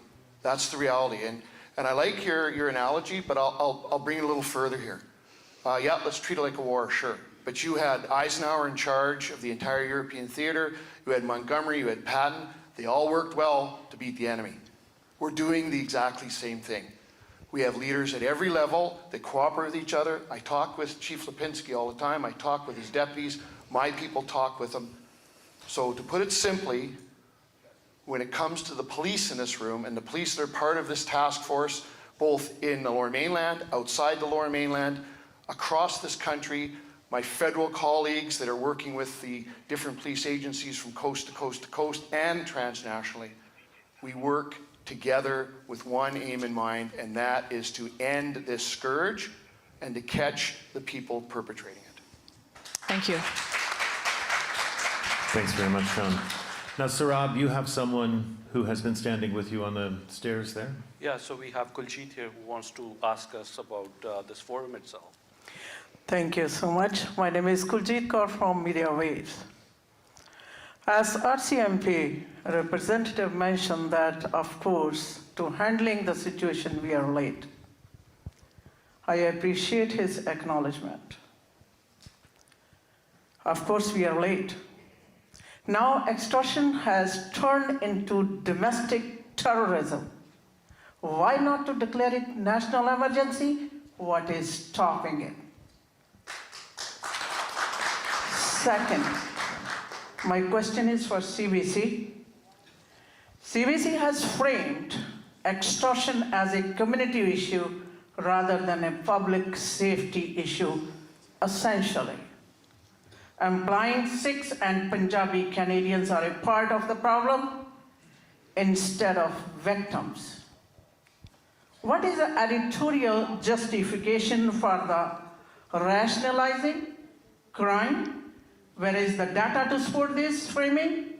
That's the reality. And I like your analogy, but I'll bring it a little further here. Yeah, let's treat it like a war, sure. But you had Eisenhower in charge of the entire European theater, you had Montgomery, you had Patton. They all worked well to beat the enemy. We're doing the exactly same thing. We have leaders at every level that cooperate with each other. I talk with Chief Lipinski all the time. I talk with his deputies. My people talk with them. So to put it simply, when it comes to the police in this room, and the police that are part of this task force, both in the Lower Mainland, outside the Lower Mainland, across this country, my federal colleagues that are working with the different police agencies from coast to coast to coast and transnationally. We work together with one aim in mind, and that is to end this scourge and to catch the people perpetrating it. Thank you. Thanks very much, Sean. Now, Sarab, you have someone who has been standing with you on the stairs there? Yeah, so we have Kuljit here who wants to ask us about this forum itself. Thank you so much. My name is Kuljit Kaur from Media Waves. As RCMP representative mentioned that, of course, to handling the situation we are late. I appreciate his acknowledgement. Of course, we are late. Now, extortion has turned into domestic terrorism. Why not to declare it national emergency? What is stopping it? Second, my question is for CBC. CBC has framed extortion as a community issue rather than a public safety issue, essentially. Implying Sikhs and Punjabi Canadians are a part of the problem instead of victims. What is the editorial justification for the rationalizing crime? Where is the data to support this framing?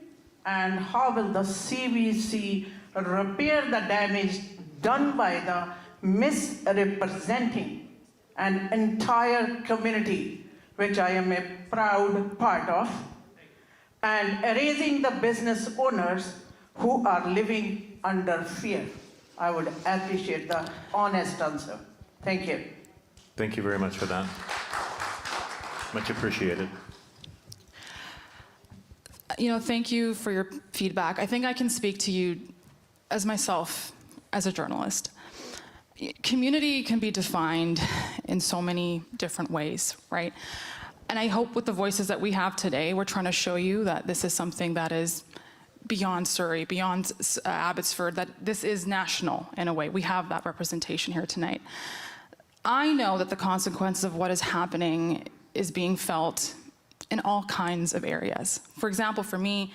And how will the CBC repair the damage done by the misrepresenting an entire community, which I am a proud part of, and erasing the business owners who are living under fear? I would appreciate the honest answer. Thank you. Thank you very much for that. Much appreciated. Thank you for your feedback. I think I can speak to you as myself, as a journalist. Community can be defined in so many different ways, right? And I hope with the voices that we have today, we're trying to show you that this is something that is beyond Surrey, beyond Abbotsford, that this is national in a way. We have that representation here tonight. I know that the consequences of what is happening is being felt in all kinds of areas. For example, for me,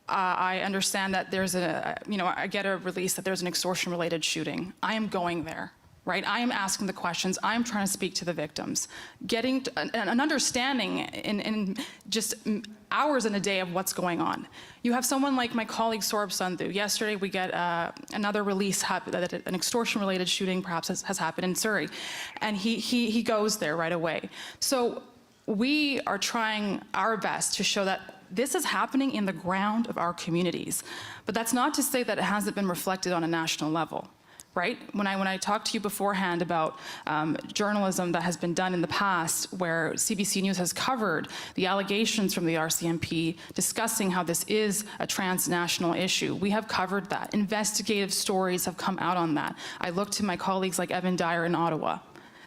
I understand that there's I get a release that there's an extortion-related shooting. I am going there, right? I am asking the questions. I am trying to speak to the victims, getting an understanding in just hours in a day of what's going on. You have someone like my colleague Saurabh Sandhu. Yesterday, we get another release that an extortion-related shooting perhaps has happened in Surrey, and he goes there right away. So we are trying our best to show that this is happening in the ground of our communities. But that's not to say that it hasn't been reflected on a national level, right? When I talked to you beforehand about journalism that has been done in the past, where CBC News has covered the allegations from the RCMP discussing how this is a transnational issue, we have covered that. Investigative stories have come out on that. I look to my colleagues like Evan Dyer in Ottawa.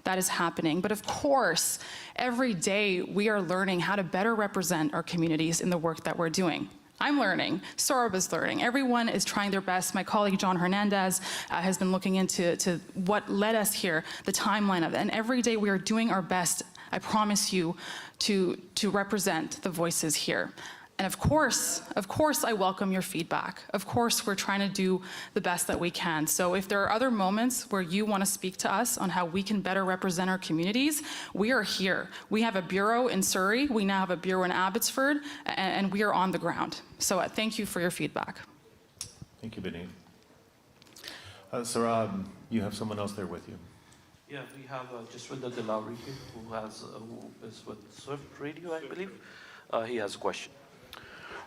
That is happening. But of course, every day we are learning how to better represent our communities in the work that we're doing. I'm learning, Saurabh is learning, everyone is trying their best. My colleague John Hernandez has been looking into what led us here, the timeline of it, and every day we are doing our best, I promise you, to represent the voices here. And of course, I welcome your feedback. Of course, we're trying to do the best that we can. So if there are other moments where you want to speak to us on how we can better represent our communities, we are here. We have a bureau in Surrey, we now have a bureau in Abbotsford, and we are on the ground. So thank you for your feedback. Thank you, Beneath. Sarab, you have someone else there with you. Yeah, we have Jaswinder Dilavri here, who is with Swift Radio, I believe. He has a question.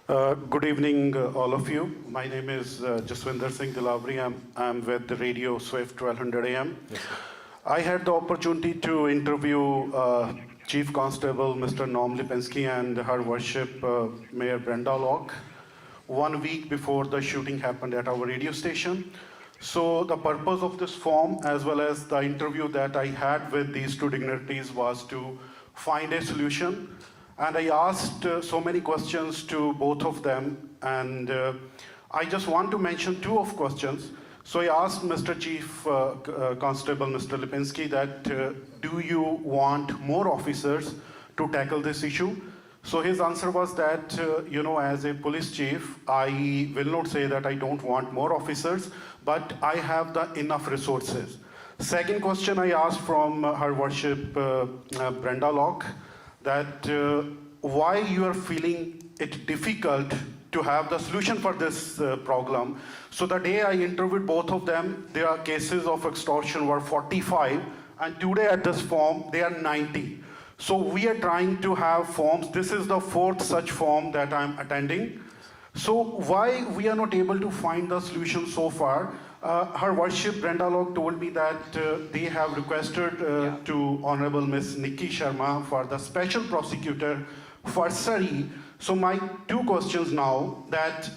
Good evening, all of you. My name is Jaswinder Singh Dilavri. I'm with the radio Swift 1200 AM. Yes. I had the opportunity to interview Chief Constable Mr. Norm Lipinski and Her Worship Mayor Brenda Locke 1 week before the shooting happened at our radio station. So the purpose of this forum, as well as the interview that I had with these two dignitaries, was to find a solution. And I asked so many questions to both of them, and I just want to mention two of questions. So I asked Mr. Chief Constable, Mr. Lipinski, that do you want more officers to tackle this issue. So his answer was that, as a police chief, I will not say that I don't want more officers, but I have the enough resources. Second question I asked from Her Worship Brenda Locke, that why you are feeling it difficult to have the solution for this problem. So the day I interviewed both of them, their cases of extortion were 45, and today at this forum, they are 90. So we are trying to have forums. This is the 4th such forum that I'm attending. So why we are not able to find the solution so far? Her Worship Brenda Locke told me that they have requested to Honorable Ms. Nikki Sharma for the special prosecutor for Surrey. So my 2 questions now, that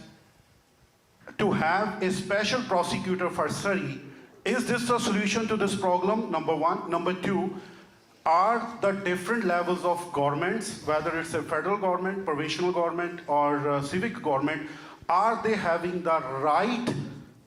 to have a special prosecutor for Surrey, is this a solution to this problem? Number 1. Number 2, are the different levels of governments, whether it's a federal government, provincial government, or civic government, are they having the right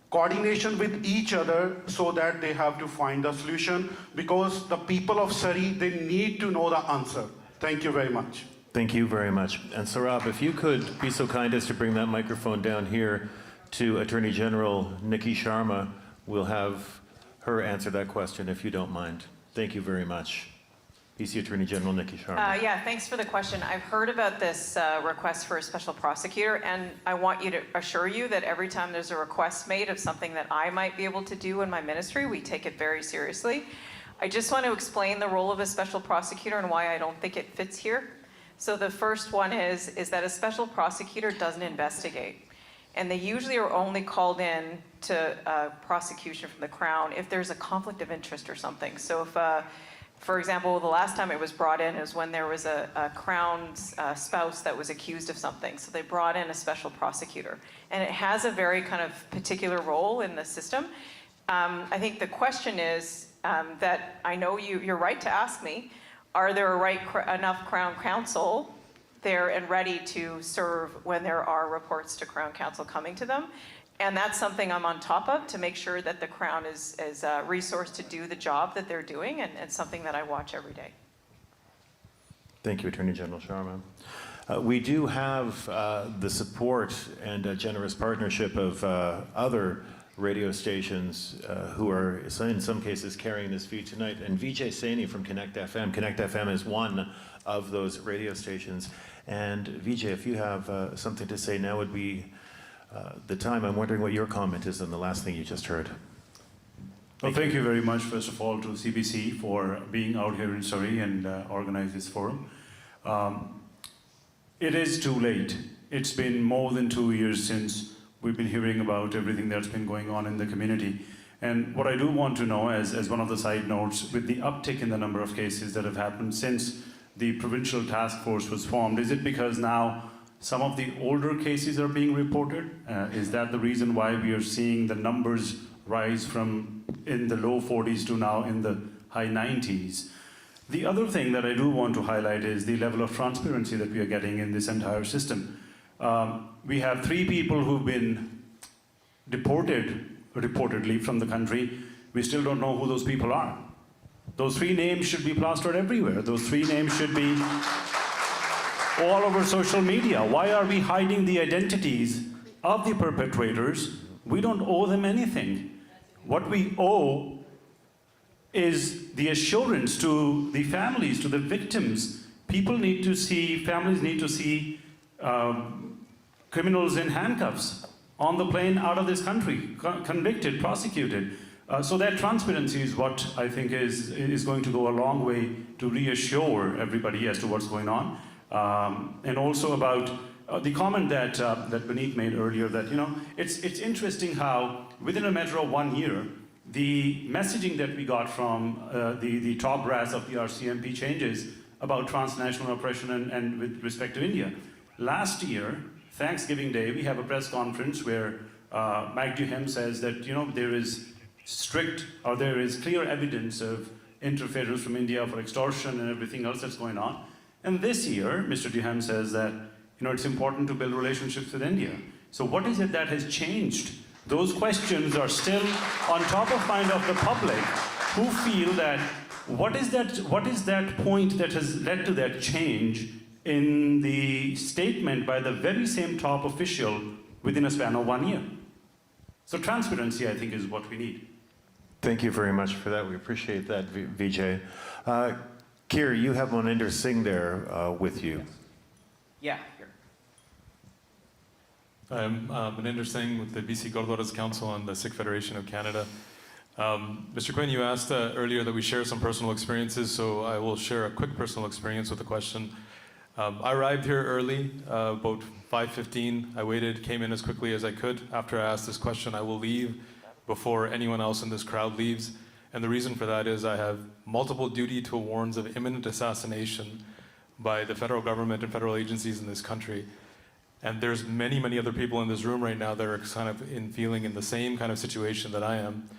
coordination with each other so that they have to find a solution? Because the people of Surrey, they need to know the answer. Thank you very much. Thank you very much. And Sarab, if you could be so kind as to bring that microphone down here to Attorney General Nikki Sharma, we'll have her answer that question if you don't mind. Thank you very much. BC Attorney General Nikki Sharma. Yeah, thanks for the question. I've heard about this request for a special prosecutor, and I want you to assure you that every time there's a request made of something that I might be able to do in my ministry, we take it very seriously. I just want to explain the role of a special prosecutor and why I don't think it fits here. So the first one is that a special prosecutor doesn't investigate. And they usually are only called in to prosecution from the Crown if there's a conflict of interest or something. So if, for example, the last time it was brought in is when there was a Crown's spouse that was accused of something. So they brought in a special prosecutor. And it has a very kind of particular role in the system. I think the question is that I know you're right to ask me, are there enough Crown Counsel there and ready to serve when there are reports to Crown Counsel coming to them? And that's something I'm on top of to make sure that the Crown is resourced to do the job that they're doing, and something that I watch every day. Thank you, Attorney General Sharma. We do have the support and a generous partnership of other radio stations who are, in some cases, carrying this feed tonight. And Vijay Saini from Connect FM. Connect FM is one of those radio stations. And Vijay, if you have something to say, now would be the time. I'm wondering what your comment is on the last thing you just heard. Well, thank you very much, first of all, to CBC for being out here in Surrey and organize this forum. It is too late. It's been more than 2 years since we've been hearing about everything that's been going on in the community. And what I do want to know, as one of the side notes, with the uptick in the number of cases that have happened since the provincial task force was formed, is it because now some of the older cases are being reported? Is that the reason why we are seeing the numbers rise from in the low 40s to now in the high 90s? The other thing that I do want to highlight is the level of transparency that we are getting in this entire system. We have 3 people who've been deported, reportedly, from the country. We still don't know who those people are. Those 3 names should be plastered everywhere. Those 3 names should be all over social media. Why are we hiding the identities of the perpetrators? We don't owe them anything. What we owe is the assurance to the families, to the victims. People need to see, families need to see criminals in handcuffs on the plane out of this country, convicted, prosecuted. So that transparency is what I think is going to go a long way to reassure everybody as to what's going on. And also about the comment that Beneath made earlier, that it's interesting how within a matter of 1 year, the messaging that we got from the top brass of the RCMP changes about transnational oppression and with respect to India. Last year, Thanksgiving Day, we have a press conference where Mike Duhem says that there is there is clear evidence of interference from India for extortion and everything else that's going on. And this year, Mr. Duhem says that it's important to build relationships with India. So what is it that has changed? Those questions are still on top of mind of the public, who feel that What is that point that has led to that change in the statement by the very same top official within a span of 1 year? So transparency, I think, is what we need. Thank you very much for that. We appreciate that, Vijay. Kir, you have Moninder Singh there with you. Yeah, here. I'm Moninder Singh with the BC Gurdwaras Council and the Sikh Federation of Canada. Mr. Quinn, you asked earlier that we share some personal experiences, so I will share a quick personal experience with a question. I arrived here early, about 5:15. I waited, came in as quickly as I could. After I asked this question, I will leave before anyone else in this crowd leaves. And the reason for that is I have multiple duty to warns of imminent assassination by the federal government and federal agencies in this country. And there's many, many other people in this room right now that are kind of feeling in the same kind of situation that I am.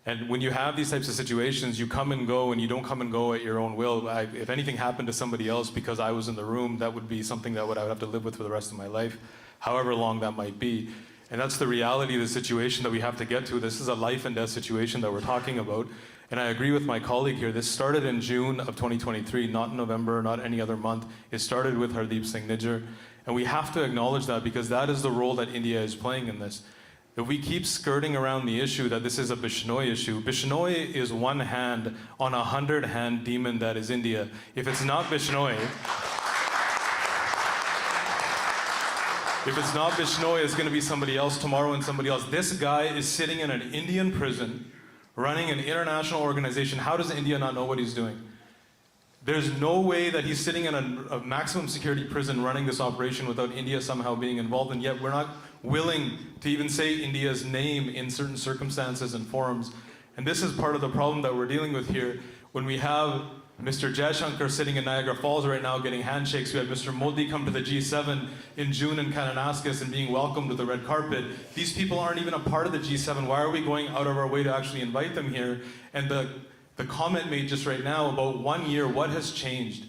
And when you have these types of situations, you come and go, and you don't come and go at your own will. If anything happened to somebody else because I was in the room, that would be something that I would have to live with for the rest of my life, however long that might be. And that's the reality of the situation that we have to get to. This is a life and death situation that we're talking about. And I agree with my colleague here. This started in June of 2023, not in November, not any other month. It started with Hardeep Singh Nijjar. And we have to acknowledge that, because that is the role that India is playing in this. If we keep skirting around the issue that this is a Bishnoi issue, Bishnoi is one hand on a 100-hand demon that is India. If it's not Bishnoi, it's going to be somebody else tomorrow and somebody else. This guy is sitting in an Indian prison, running an international organization. How does India not know what he's doing? There's no way that he's sitting in a maximum security prison running this operation without India somehow being involved, and yet we're not willing to even say India's name in certain circumstances and forums. And this is part of the problem that we're dealing with here. When we have Mr. Jaishankar sitting in Niagara Falls right now getting handshakes, we had Mr. Modi come to the G7 in June in Kananaskis and being welcomed with the red carpet. These people aren't even a part of the G7. Why are we going out of our way to actually invite them here? And the comment made just right now about 1 year, what has changed?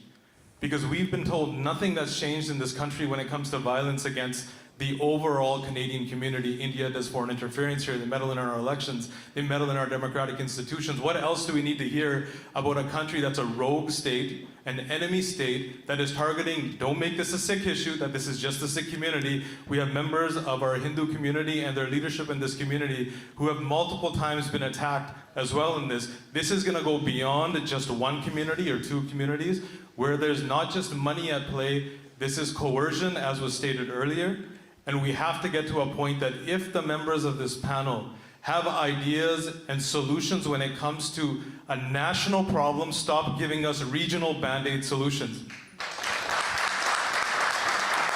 Because we've been told nothing that's changed in this country when it comes to violence against the overall Canadian community. India does foreign interference here. They meddle in our elections. They meddle in our democratic institutions. What else do we need to hear about a country that's a rogue state, an enemy state that is targeting, don't make this a Sikh issue, that this is just the Sikh community. We have members of our Hindu community and their leadership in this community who have multiple times been attacked as well in this. This is going to go beyond just one community or two communities, where there's not just money at play. This is coercion, as was stated earlier. And we have to get to a point that if the members of this panel have ideas and solutions when it comes to a national problem, stop giving us regional Band-Aid solutions.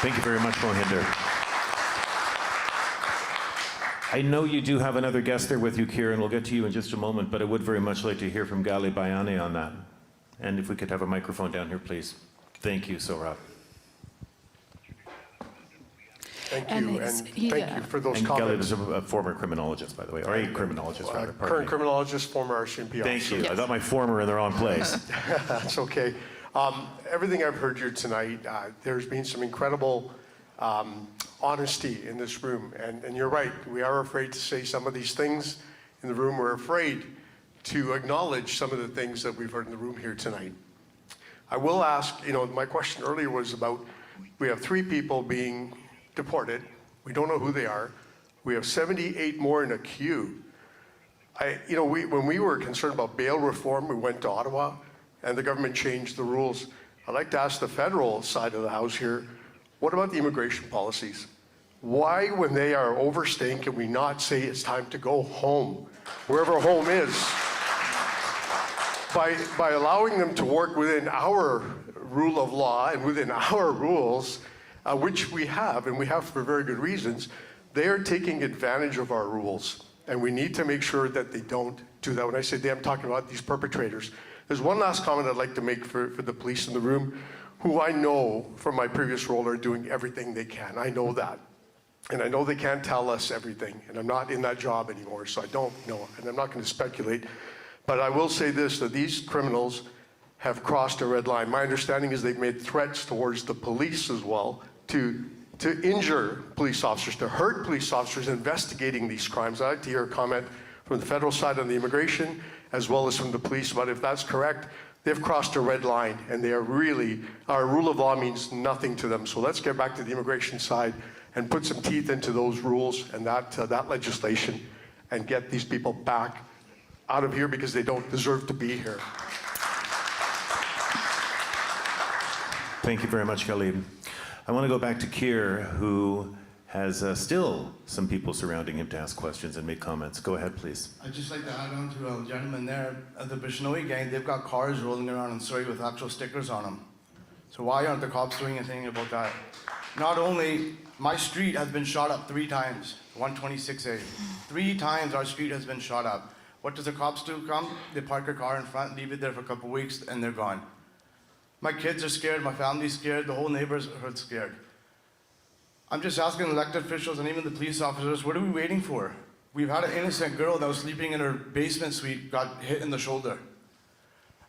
Thank you very much, Mohinder. I know you do have another guest there with you, Kir, and we'll get to you in just a moment, but I would very much like to hear from Gali Bayani on that. And if we could have a microphone down here, please. Thank you, Saurabh. Thank you, and thank you for those comments. And Gali is a former criminologist, by the way, or a criminologist, rather. Current criminologist, former RCMP officer. Thank you. Yes. I got my former in the wrong place. That's okay. Everything I've heard here tonight, there's been some incredible honesty in this room, and you're right. We are afraid to say some of these things in the room. We're afraid to acknowledge some of the things that we've heard in the room here tonight. I will ask, my question earlier was about, we have 3 people being deported. We don't know who they are. We have 78 more in a queue. When we were concerned about bail reform, we went to Ottawa, and the government changed the rules. I'd like to ask the federal side of the house here, what about the immigration policies? Why, when they are overstaying, can we not say it's time to go home, wherever home is? By allowing them to work within our rule of law and within our rules, which we have, and we have for very good reasons, they are taking advantage of our rules. And we need to make sure that they don't do that. When I say they, I'm talking about these perpetrators. There's one last comment I'd like to make for the police in the room, who I know from my previous role are doing everything they can. I know that. And I know they can't tell us everything. And I'm not in that job anymore, so I don't know. And I'm not going to speculate. But I will say this, that these criminals have crossed a red line. My understanding is they've made threats towards the police as well, to injure police officers, to hurt police officers investigating these crimes. I'd like to hear a comment from the federal side on the immigration as well as from the police. But if that's correct, they've crossed a red line, and they are really, our rule of law means nothing to them. So let's get back to the immigration side and put some teeth into those rules and that legislation and get these people back out of here because they don't deserve to be here. Thank you very much, Khalid. I want to go back to Keir, who has still some people surrounding him to ask questions and make comments. Go ahead, please. I'd just like to add on to a gentleman there. The Bishnoi gang, they've got cars rolling around in Surrey with actual stickers on them. So why aren't the cops doing anything about that? Not only, my street has been shot up 3 times, 126A. 3 times our street has been shot up. What does the cops do? Come, they park their car in front, leave it there for a couple of weeks, and they're gone. My kids are scared, my family's scared, the whole neighborhood's scared. I'm just asking elected officials and even the police officers, what are we waiting for? We've had an innocent girl that was sleeping in her basement suite, got hit in the shoulder.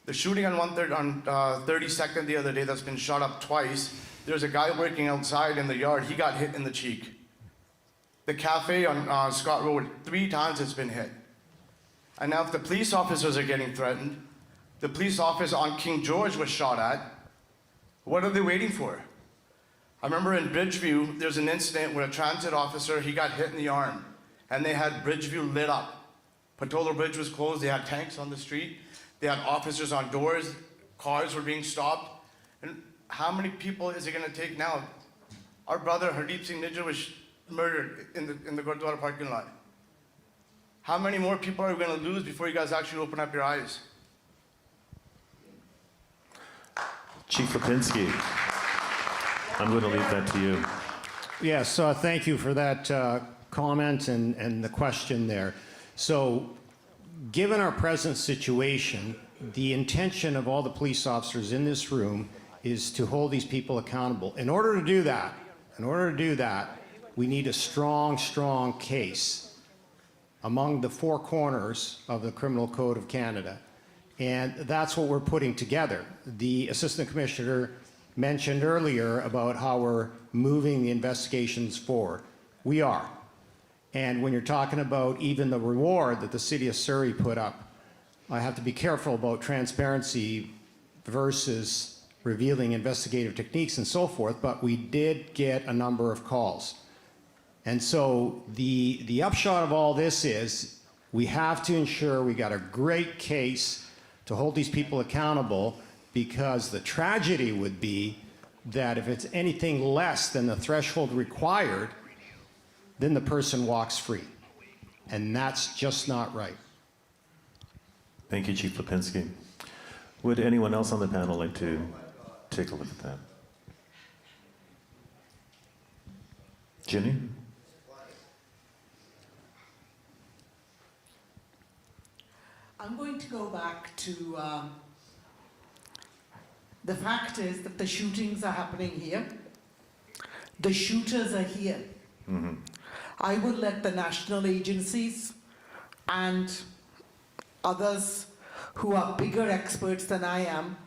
The shooting on 32nd the other day that's been shot up twice, there's a guy working outside in the yard, he got hit in the cheek. The cafe on Scott Road, 3 times it's been hit. And now if the police officers are getting threatened, the police office on King George was shot at, what are they waiting for? I remember in Bridgeview, there's an incident where a transit officer, he got hit in the arm, and they had Bridgeview lit up. Patola Bridge was closed, they had tanks on the street, they had officers on doors, cars were being stopped. And how many people is it gonna take now? Our brother, Hardeep Singh Nijjar, was murdered in the Gurdwara parking lot. How many more people are we gonna lose before you guys actually open up your eyes? Chief Lipinski, I'm going to leave that to you. Yes, thank you for that comment and the question there. So, given our present situation, the intention of all the police officers in this room is to hold these people accountable. In order to do that, we need a strong, strong case among the 4 corners of the Criminal Code of Canada. And that's what we're putting together. The Assistant Commissioner mentioned earlier about how we're moving the investigations forward. We are. And when you're talking about even the reward that the City of Surrey put up, I have to be careful about transparency versus revealing investigative techniques and so forth, but we did get a number of calls. And so the upshot of all this is we have to ensure we got a great case to hold these people accountable, because the tragedy would be that if it's anything less than the threshold required, then the person walks free. And that's just not right. Thank you, Chief Lipinski. Would anyone else on the panel like to take a look at that? Ginny? I'm going to go back to the fact is that the shootings are happening here. The shooters are here. Mm-hmm. I would let the national agencies and others who are bigger experts than I am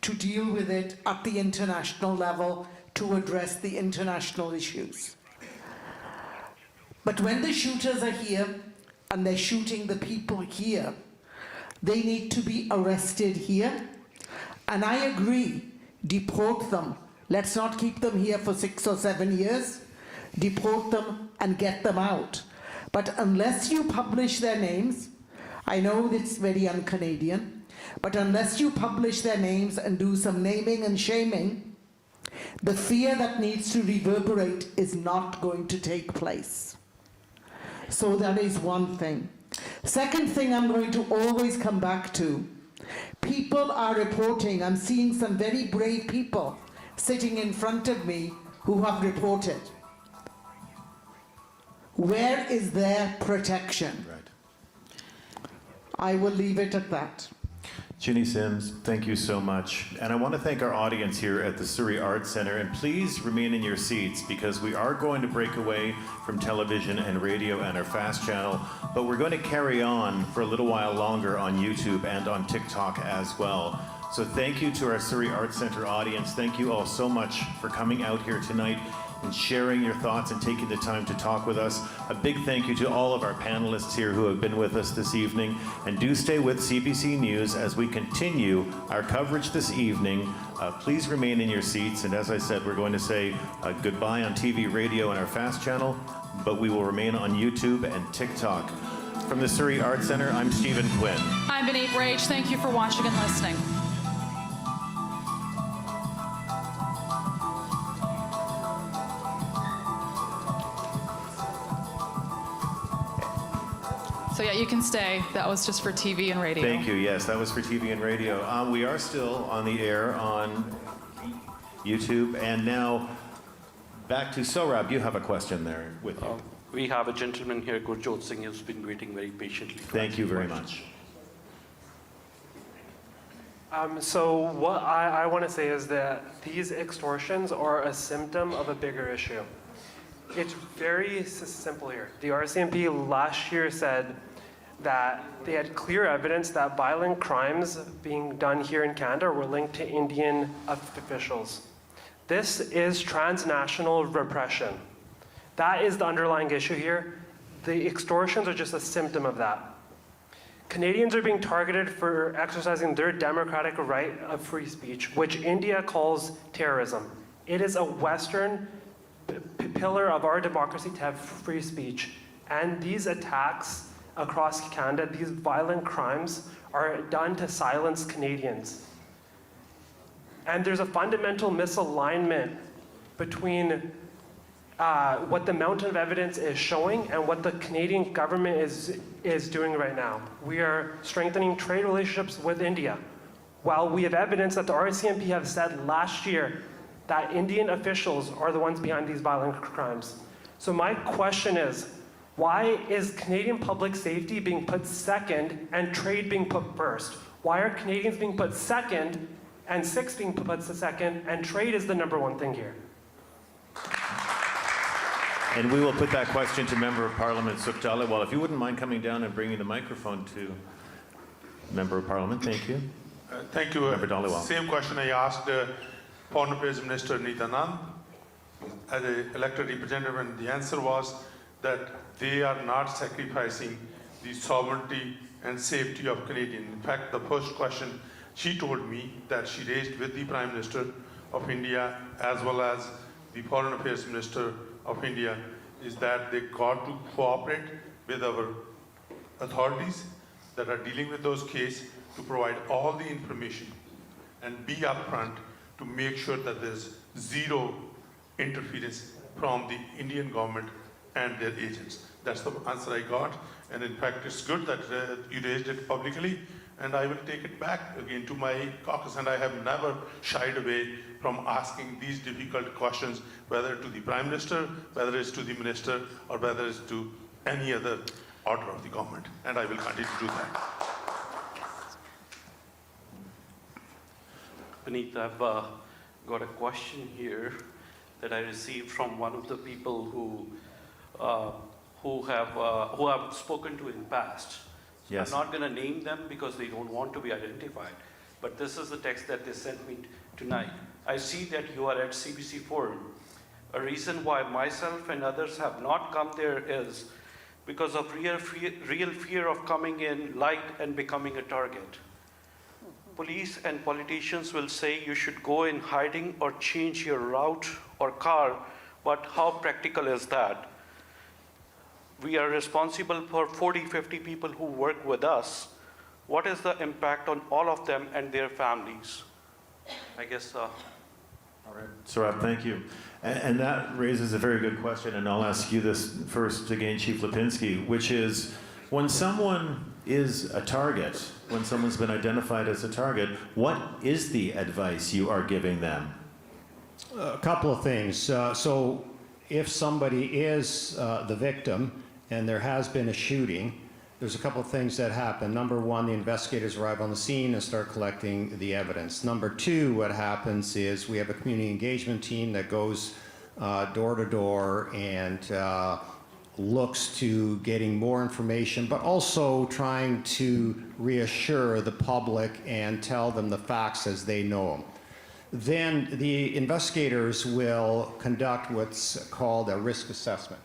to deal with it at the international level to address the international issues. But when the shooters are here and they're shooting the people here, they need to be arrested here. And I agree, deport them. Let's not keep them here for 6 or 7 years. Deport them and get them out. But unless you publish their names, I know it's very un-Canadian, but unless you publish their names and do some naming and shaming, the fear that needs to reverberate is not going to take place. So that is one thing. Second thing I'm going to always come back to, people are reporting, I'm seeing some very brave people sitting in front of me who have reported. Where is their protection? Right. I will leave it at that. Ginny Sims, thank you so much. And I want to thank our audience here at the Surrey Arts Centre. And please remain in your seats, because we are going to break away from television and radio and our FAST channel. But we're going to carry on for a little while longer on YouTube and on TikTok as well. So thank you to our Surrey Arts Centre audience. Thank you all so much for coming out here tonight. and sharing your thoughts and taking the time to talk with us. A big thank you to all of our panelists here who have been with us this evening. And do stay with CBC News as we continue our coverage this evening. Please remain in your seats. And as I said, we're going to say goodbye on TV, radio, and our FAST channel, but we will remain on YouTube and TikTok. From the Surrey Arts Centre, I'm Stephen Quinn. I'm Beneat Rage. Thank you for watching and listening. So yeah, you can stay. That was just for TV and radio. Thank you. Yes, that was for TV and radio. We are still on the air on YouTube. And now back to Sohrab. You have a question there with you. We have a gentleman here, Gurjot Singh, who's been waiting very patiently. Thank you very much. So what I want to say is that these extortions are a symptom of a bigger issue. It's very simple here. The RCMP last year said that they had clear evidence that violent crimes being done here in Canada were linked to Indian officials. This is transnational repression. That is the underlying issue here. The extortions are just a symptom of that. Canadians are being targeted for exercising their democratic right of free speech, which India calls terrorism. It is a Western pillar of our democracy to have free speech. And these attacks across Canada, these violent crimes, are done to silence Canadians. And there's a fundamental misalignment between what the mountain of evidence is showing and what the Canadian government is doing right now. We are strengthening trade relationships with India, while we have evidence that the RCMP have said last year that Indian officials are the ones behind these violent crimes. So my question is, why is Canadian public safety being put second and trade being put first? Why are Canadians being put second and sex being put second and trade is the #1 thing here? And we will put that question to Member of Parliament Sukh Dhaliwal. If you wouldn't mind coming down and bringing the microphone to Member of Parliament. Thank you. Thank you. Member Dhaliwal. Same question I asked Foreign Affairs Minister Nityanand as an elected representative, and the answer was that they are not sacrificing the sovereignty and safety of Canadians. In fact, the first question she told me that she raised with the Prime Minister of India as well as the Foreign Affairs Minister of India is that they got to cooperate with our authorities that are dealing with those cases to provide all the information and be upfront to make sure that there's zero interference from the Indian government and their agents. That's the answer I got. And in fact, it's good that you raised it publicly, and I will take it back again to my caucus. And I have never shied away from asking these difficult questions, whether to the Prime Minister, whether it's to the Minister, or whether it's to any other order of the government. And I will continue to do that. Beneath, I've got a question here that I received from one of the people who have spoken to in the past. So Yes. I'm not going to name them because they don't want to be identified. But this is the text that they sent me tonight. I see that you are at CBC Forum. A reason why myself and others have not come there is because of real fear of coming in light and becoming a target. Police and politicians will say you should go in hiding or change your route or car, but how practical is that? We are responsible for 40, 50 people who work with us. What is the impact on all of them and their families? I guess. All right. Saurabh, thank you. And that raises a very good question, and I'll ask you this first again, Chief Lipinski, which is, when someone is a target, when someone's been identified as a target, what is the advice you are giving them? A couple of things. So if somebody is the victim and there has been a shooting, there's a couple of things that happen. Number one, the investigators arrive on the scene and start collecting the evidence. Number two, what happens is we have a community engagement team that goes door to door and looks to getting more information, but also trying to reassure the public and tell them the facts as they know them. then the investigators will conduct what's called a risk assessment.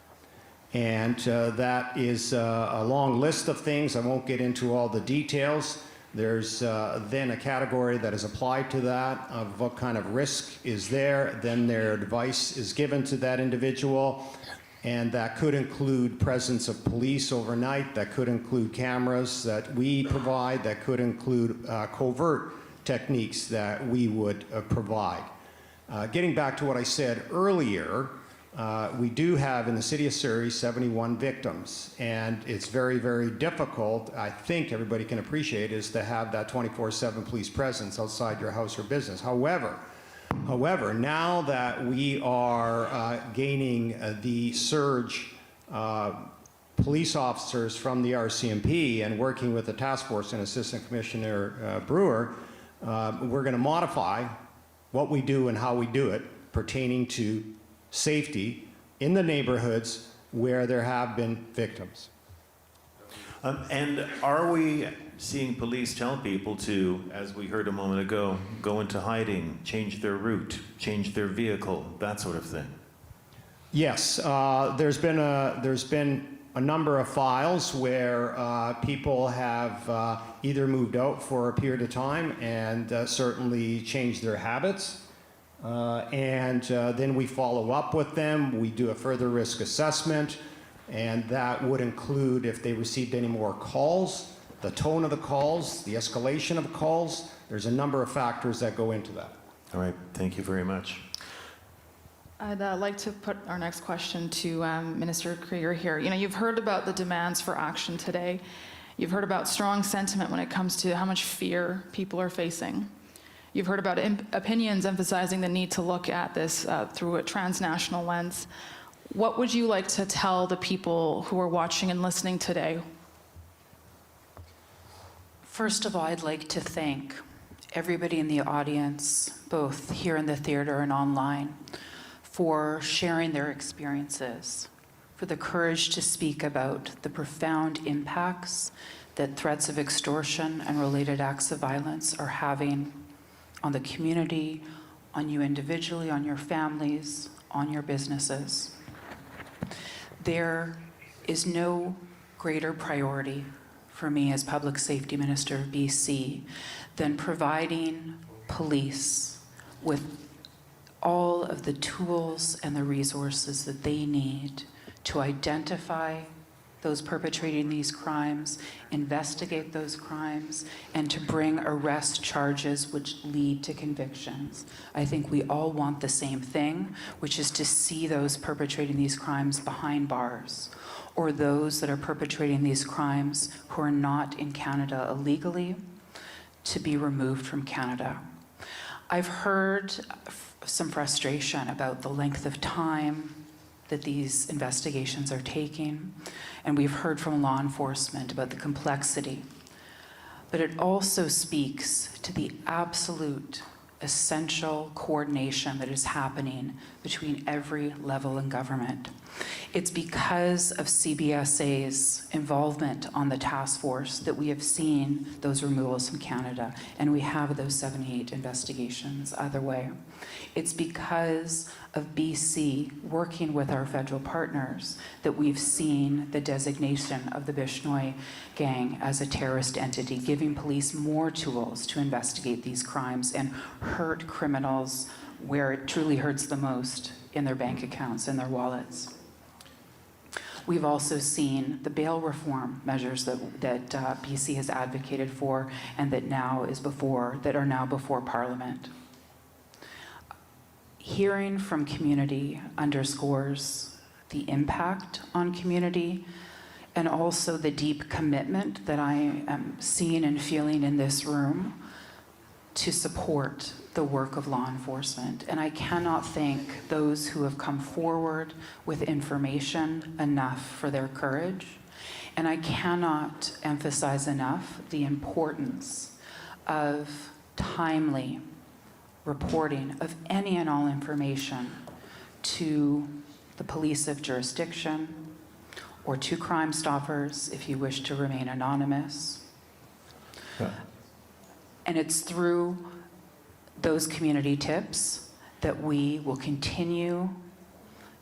And that is a long list of things. I won't get into all the details. There's then a category that is applied to that of what kind of risk is there. Then their advice is given to that individual, and that could include presence of police overnight, that could include cameras that we provide, that could include covert techniques that we would provide. Getting back to what I said earlier, we do have in the city of Surrey 71 victims, and it's very, very difficult, I think everybody can appreciate, is to have that 24/7 police presence outside your house or business. However, now that we are gaining the surge police officers from the RCMP and working with the task force and Assistant Commissioner Brewer, we're going to modify what we do and how we do it pertaining to safety in the neighborhoods where there have been victims. And are we seeing police tell people to, as we heard a moment ago, go into hiding, change their route, change their vehicle, that sort of thing? Yes, there's been a number of files where people have either moved out for a period of time and certainly changed their habits. And then we follow up with them. We do a further risk assessment, and that would include if they received any more calls, the tone of the calls, the escalation of calls. There's a number of factors that go into that. All right, thank you very much. I'd like to put our next question to Minister Krieger here. You know, you've heard about the demands for action today. You've heard about strong sentiment when it comes to how much fear people are facing. You've heard about opinions emphasizing the need to look at this through a transnational lens. What would you like to tell the people who are watching and listening today? First of all, I'd like to thank everybody in the audience, both here in the theater and online, for sharing their experiences, for the courage to speak about the profound impacts that threats of extortion and related acts of violence are having on the community, on you individually, on your families, on your businesses. There is no greater priority for me as Public Safety Minister of BC than providing police with all of the tools and the resources that they need to identify those perpetrating these crimes, investigate those crimes, and to bring arrest charges which lead to convictions. I think we all want the same thing, which is to see those perpetrating these crimes behind bars, or those that are perpetrating these crimes who are not in Canada illegally to be removed from Canada. I've heard some frustration about the length of time that these investigations are taking, and we've heard from law enforcement about the complexity. But it also speaks to the absolute essential coordination that is happening between every level in government. It's because of CBSA's involvement on the task force that we have seen those removals from Canada, and we have those 78 investigations either way. It's because of BC working with our federal partners that we've seen the designation of the Bishnoi gang as a terrorist entity, giving police more tools to investigate these crimes and hurt criminals where it truly hurts the most, in their bank accounts and their wallets. We've also seen the bail reform measures that BC has advocated for and that are now before Parliament. Hearing from community underscores the impact on community and also the deep commitment that I am seeing and feeling in this room to support the work of law enforcement. And I cannot thank those who have come forward with information enough for their courage. And I cannot emphasize enough the importance of timely reporting of any and all information to the police of jurisdiction or to Crime Stoppers if you wish to remain anonymous. Yeah. And it's through those community tips, that we will continue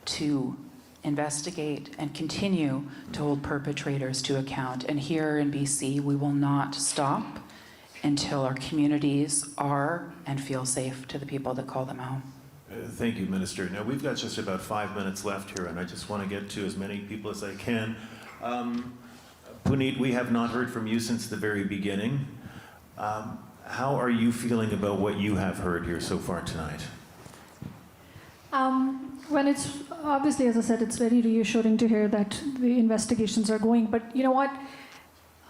to investigate and continue to hold perpetrators to account. And here in BC, we will not stop until our communities are and feel safe to the people that call them home. Thank you, Minister. Now, we've got just about 5 minutes left here, and I just want to get to as many people as I can. Puneet, we have not heard from you since the very beginning. How are you feeling about what you have heard here so far tonight? Well, it's obviously, as I said, it's very reassuring to hear that the investigations are going. But you know what?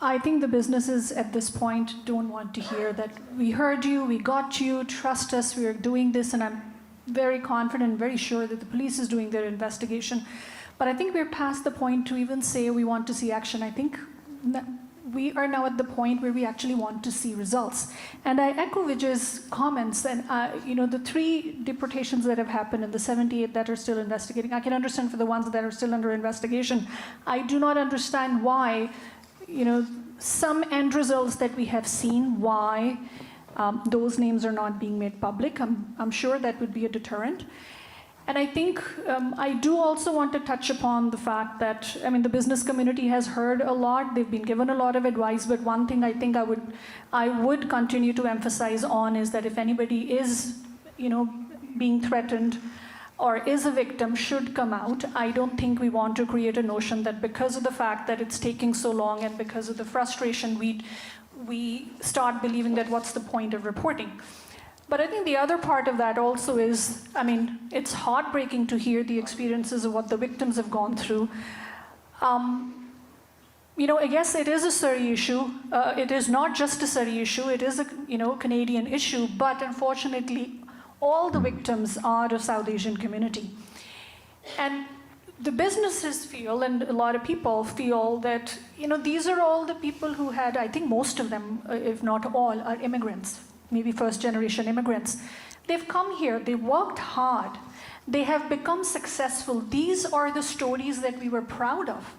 I think the businesses at this point don't want to hear that we heard you, we got you, trust us, we are doing this, and I'm very confident, very sure that the police is doing their investigation. But I think we're past the point to even say we want to see action. I think that we are now at the point where we actually want to see results. And I echo Vijay's comments, and the 3 deportations that have happened and the 78 that are still investigating, I can understand for the ones that are still under investigation. I do not understand why, some end results that we have seen, why those names are not being made public. I'm sure that would be a deterrent. And I think I do also want to touch upon the fact that, the business community has heard a lot. They've been given a lot of advice. But one thing I think I would continue to emphasize on is that if anybody is, being threatened or is a victim, should come out. I don't think we want to create a notion that because of the fact that it's taking so long and because of the frustration, we start believing that what's the point of reporting. But I think the other part of that also is, it's heartbreaking to hear the experiences of what the victims have gone through. I guess it is a Surrey issue. It is not just a Surrey issue. It is a Canadian issue. But unfortunately, all the victims are of South Asian community. And the businesses feel, and a lot of people feel, that these are all the people who had, I think most of them, if not all, are immigrants. Maybe first-generation immigrants. They've come here, they worked hard, they have become successful. These are the stories that we were proud of.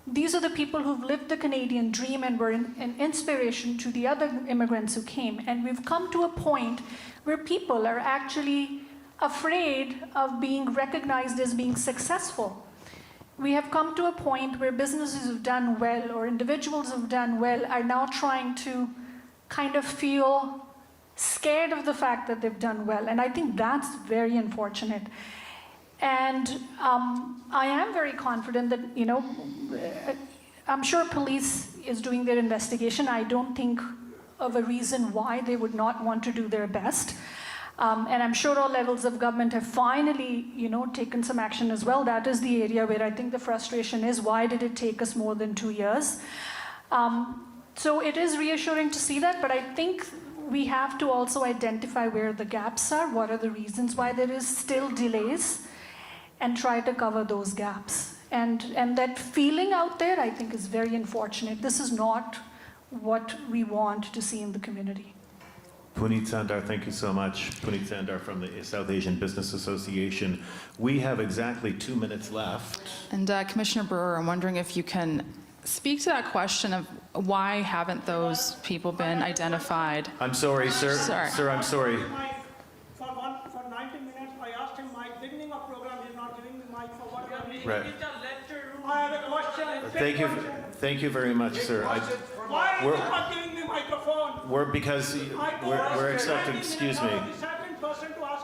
These are the people who've lived the Canadian dream and were an inspiration to the other immigrants who came. And we've come to a point where people are actually afraid of being recognized as being successful. We have come to a point where businesses who've done well or individuals who've done well are now trying to kind of feel scared of the fact that they've done well. And I think that's very unfortunate. And I am very confident that, I'm sure police is doing their investigation. I don't think of a reason why they would not want to do their best. And I'm sure all levels of government have finally, taken some action as well. That is the area where I think the frustration is, why did it take us more than 2 years? So it is reassuring to see that, but I think we have to also identify where the gaps are, what are the reasons why there is still delays, and try to cover those gaps. And that feeling out there, I think, is very unfortunate. This is not what we want to see in the community. Puneet Sandar, thank you so much. Puneet Sandar from the South Asian Business Association. We have exactly 2 minutes left. And Commissioner Brewer, I'm wondering if you can speak to that question of why haven't those people been identified? I'm sorry, sir. Sorry. Sir, I'm sorry. For 90 minutes, I asked him my beginning of program. He's not giving me mic for what Right. I have a question. Thank you very much, sir. Why are you not giving me microphone? We're accepting. Excuse me.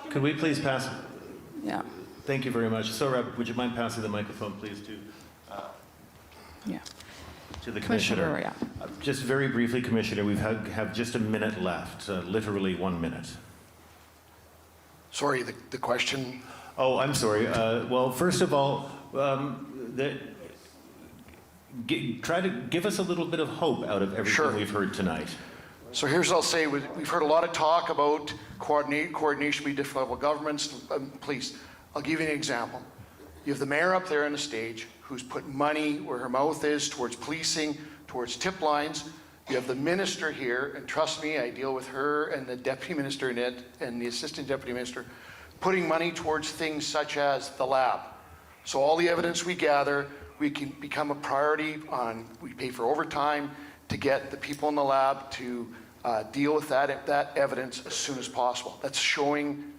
Could we please pass? Yeah. Thank you very much. Saurabh, would you mind passing the microphone, please, to the Commissioner? Brewer, yeah. Just very briefly, Commissioner, we have just a minute left, literally 1 minute. Sorry, the question. Oh, I'm sorry. Well, first of all, try to give us a little bit of hope out of everything we've heard tonight. So here's what I'll say. We've heard a lot of talk about coordination between different level governments. Please, I'll give you an example. You have the mayor up there on the stage who's put money where her mouth is towards policing, towards tip lines. You have the minister here, and trust me, I deal with her and the deputy minister in it and the assistant deputy minister, putting money towards things such as the lab. So all the evidence we gather, we can become a priority on, we pay for overtime to get the people in the lab to deal with that evidence as soon as possible. That's showing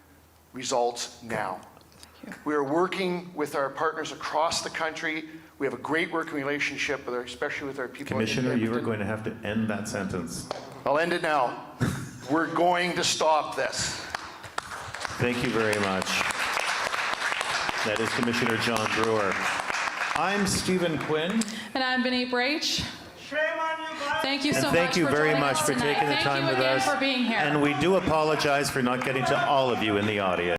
results now. We are working with our partners across the country. We have a great working relationship, with especially with our people. Commissioner, you are going to have to end that sentence. I'll end it now. We're going to stop this. Thank you very much. That is Commissioner John Brewer. I'm Stephen Quinn. And I'm Beneat Braich. Thank you so much. And thank you very joining much us for tonight. taking the time with us. Thank you again for being here. And we do apologize for not getting to all of you in the audience.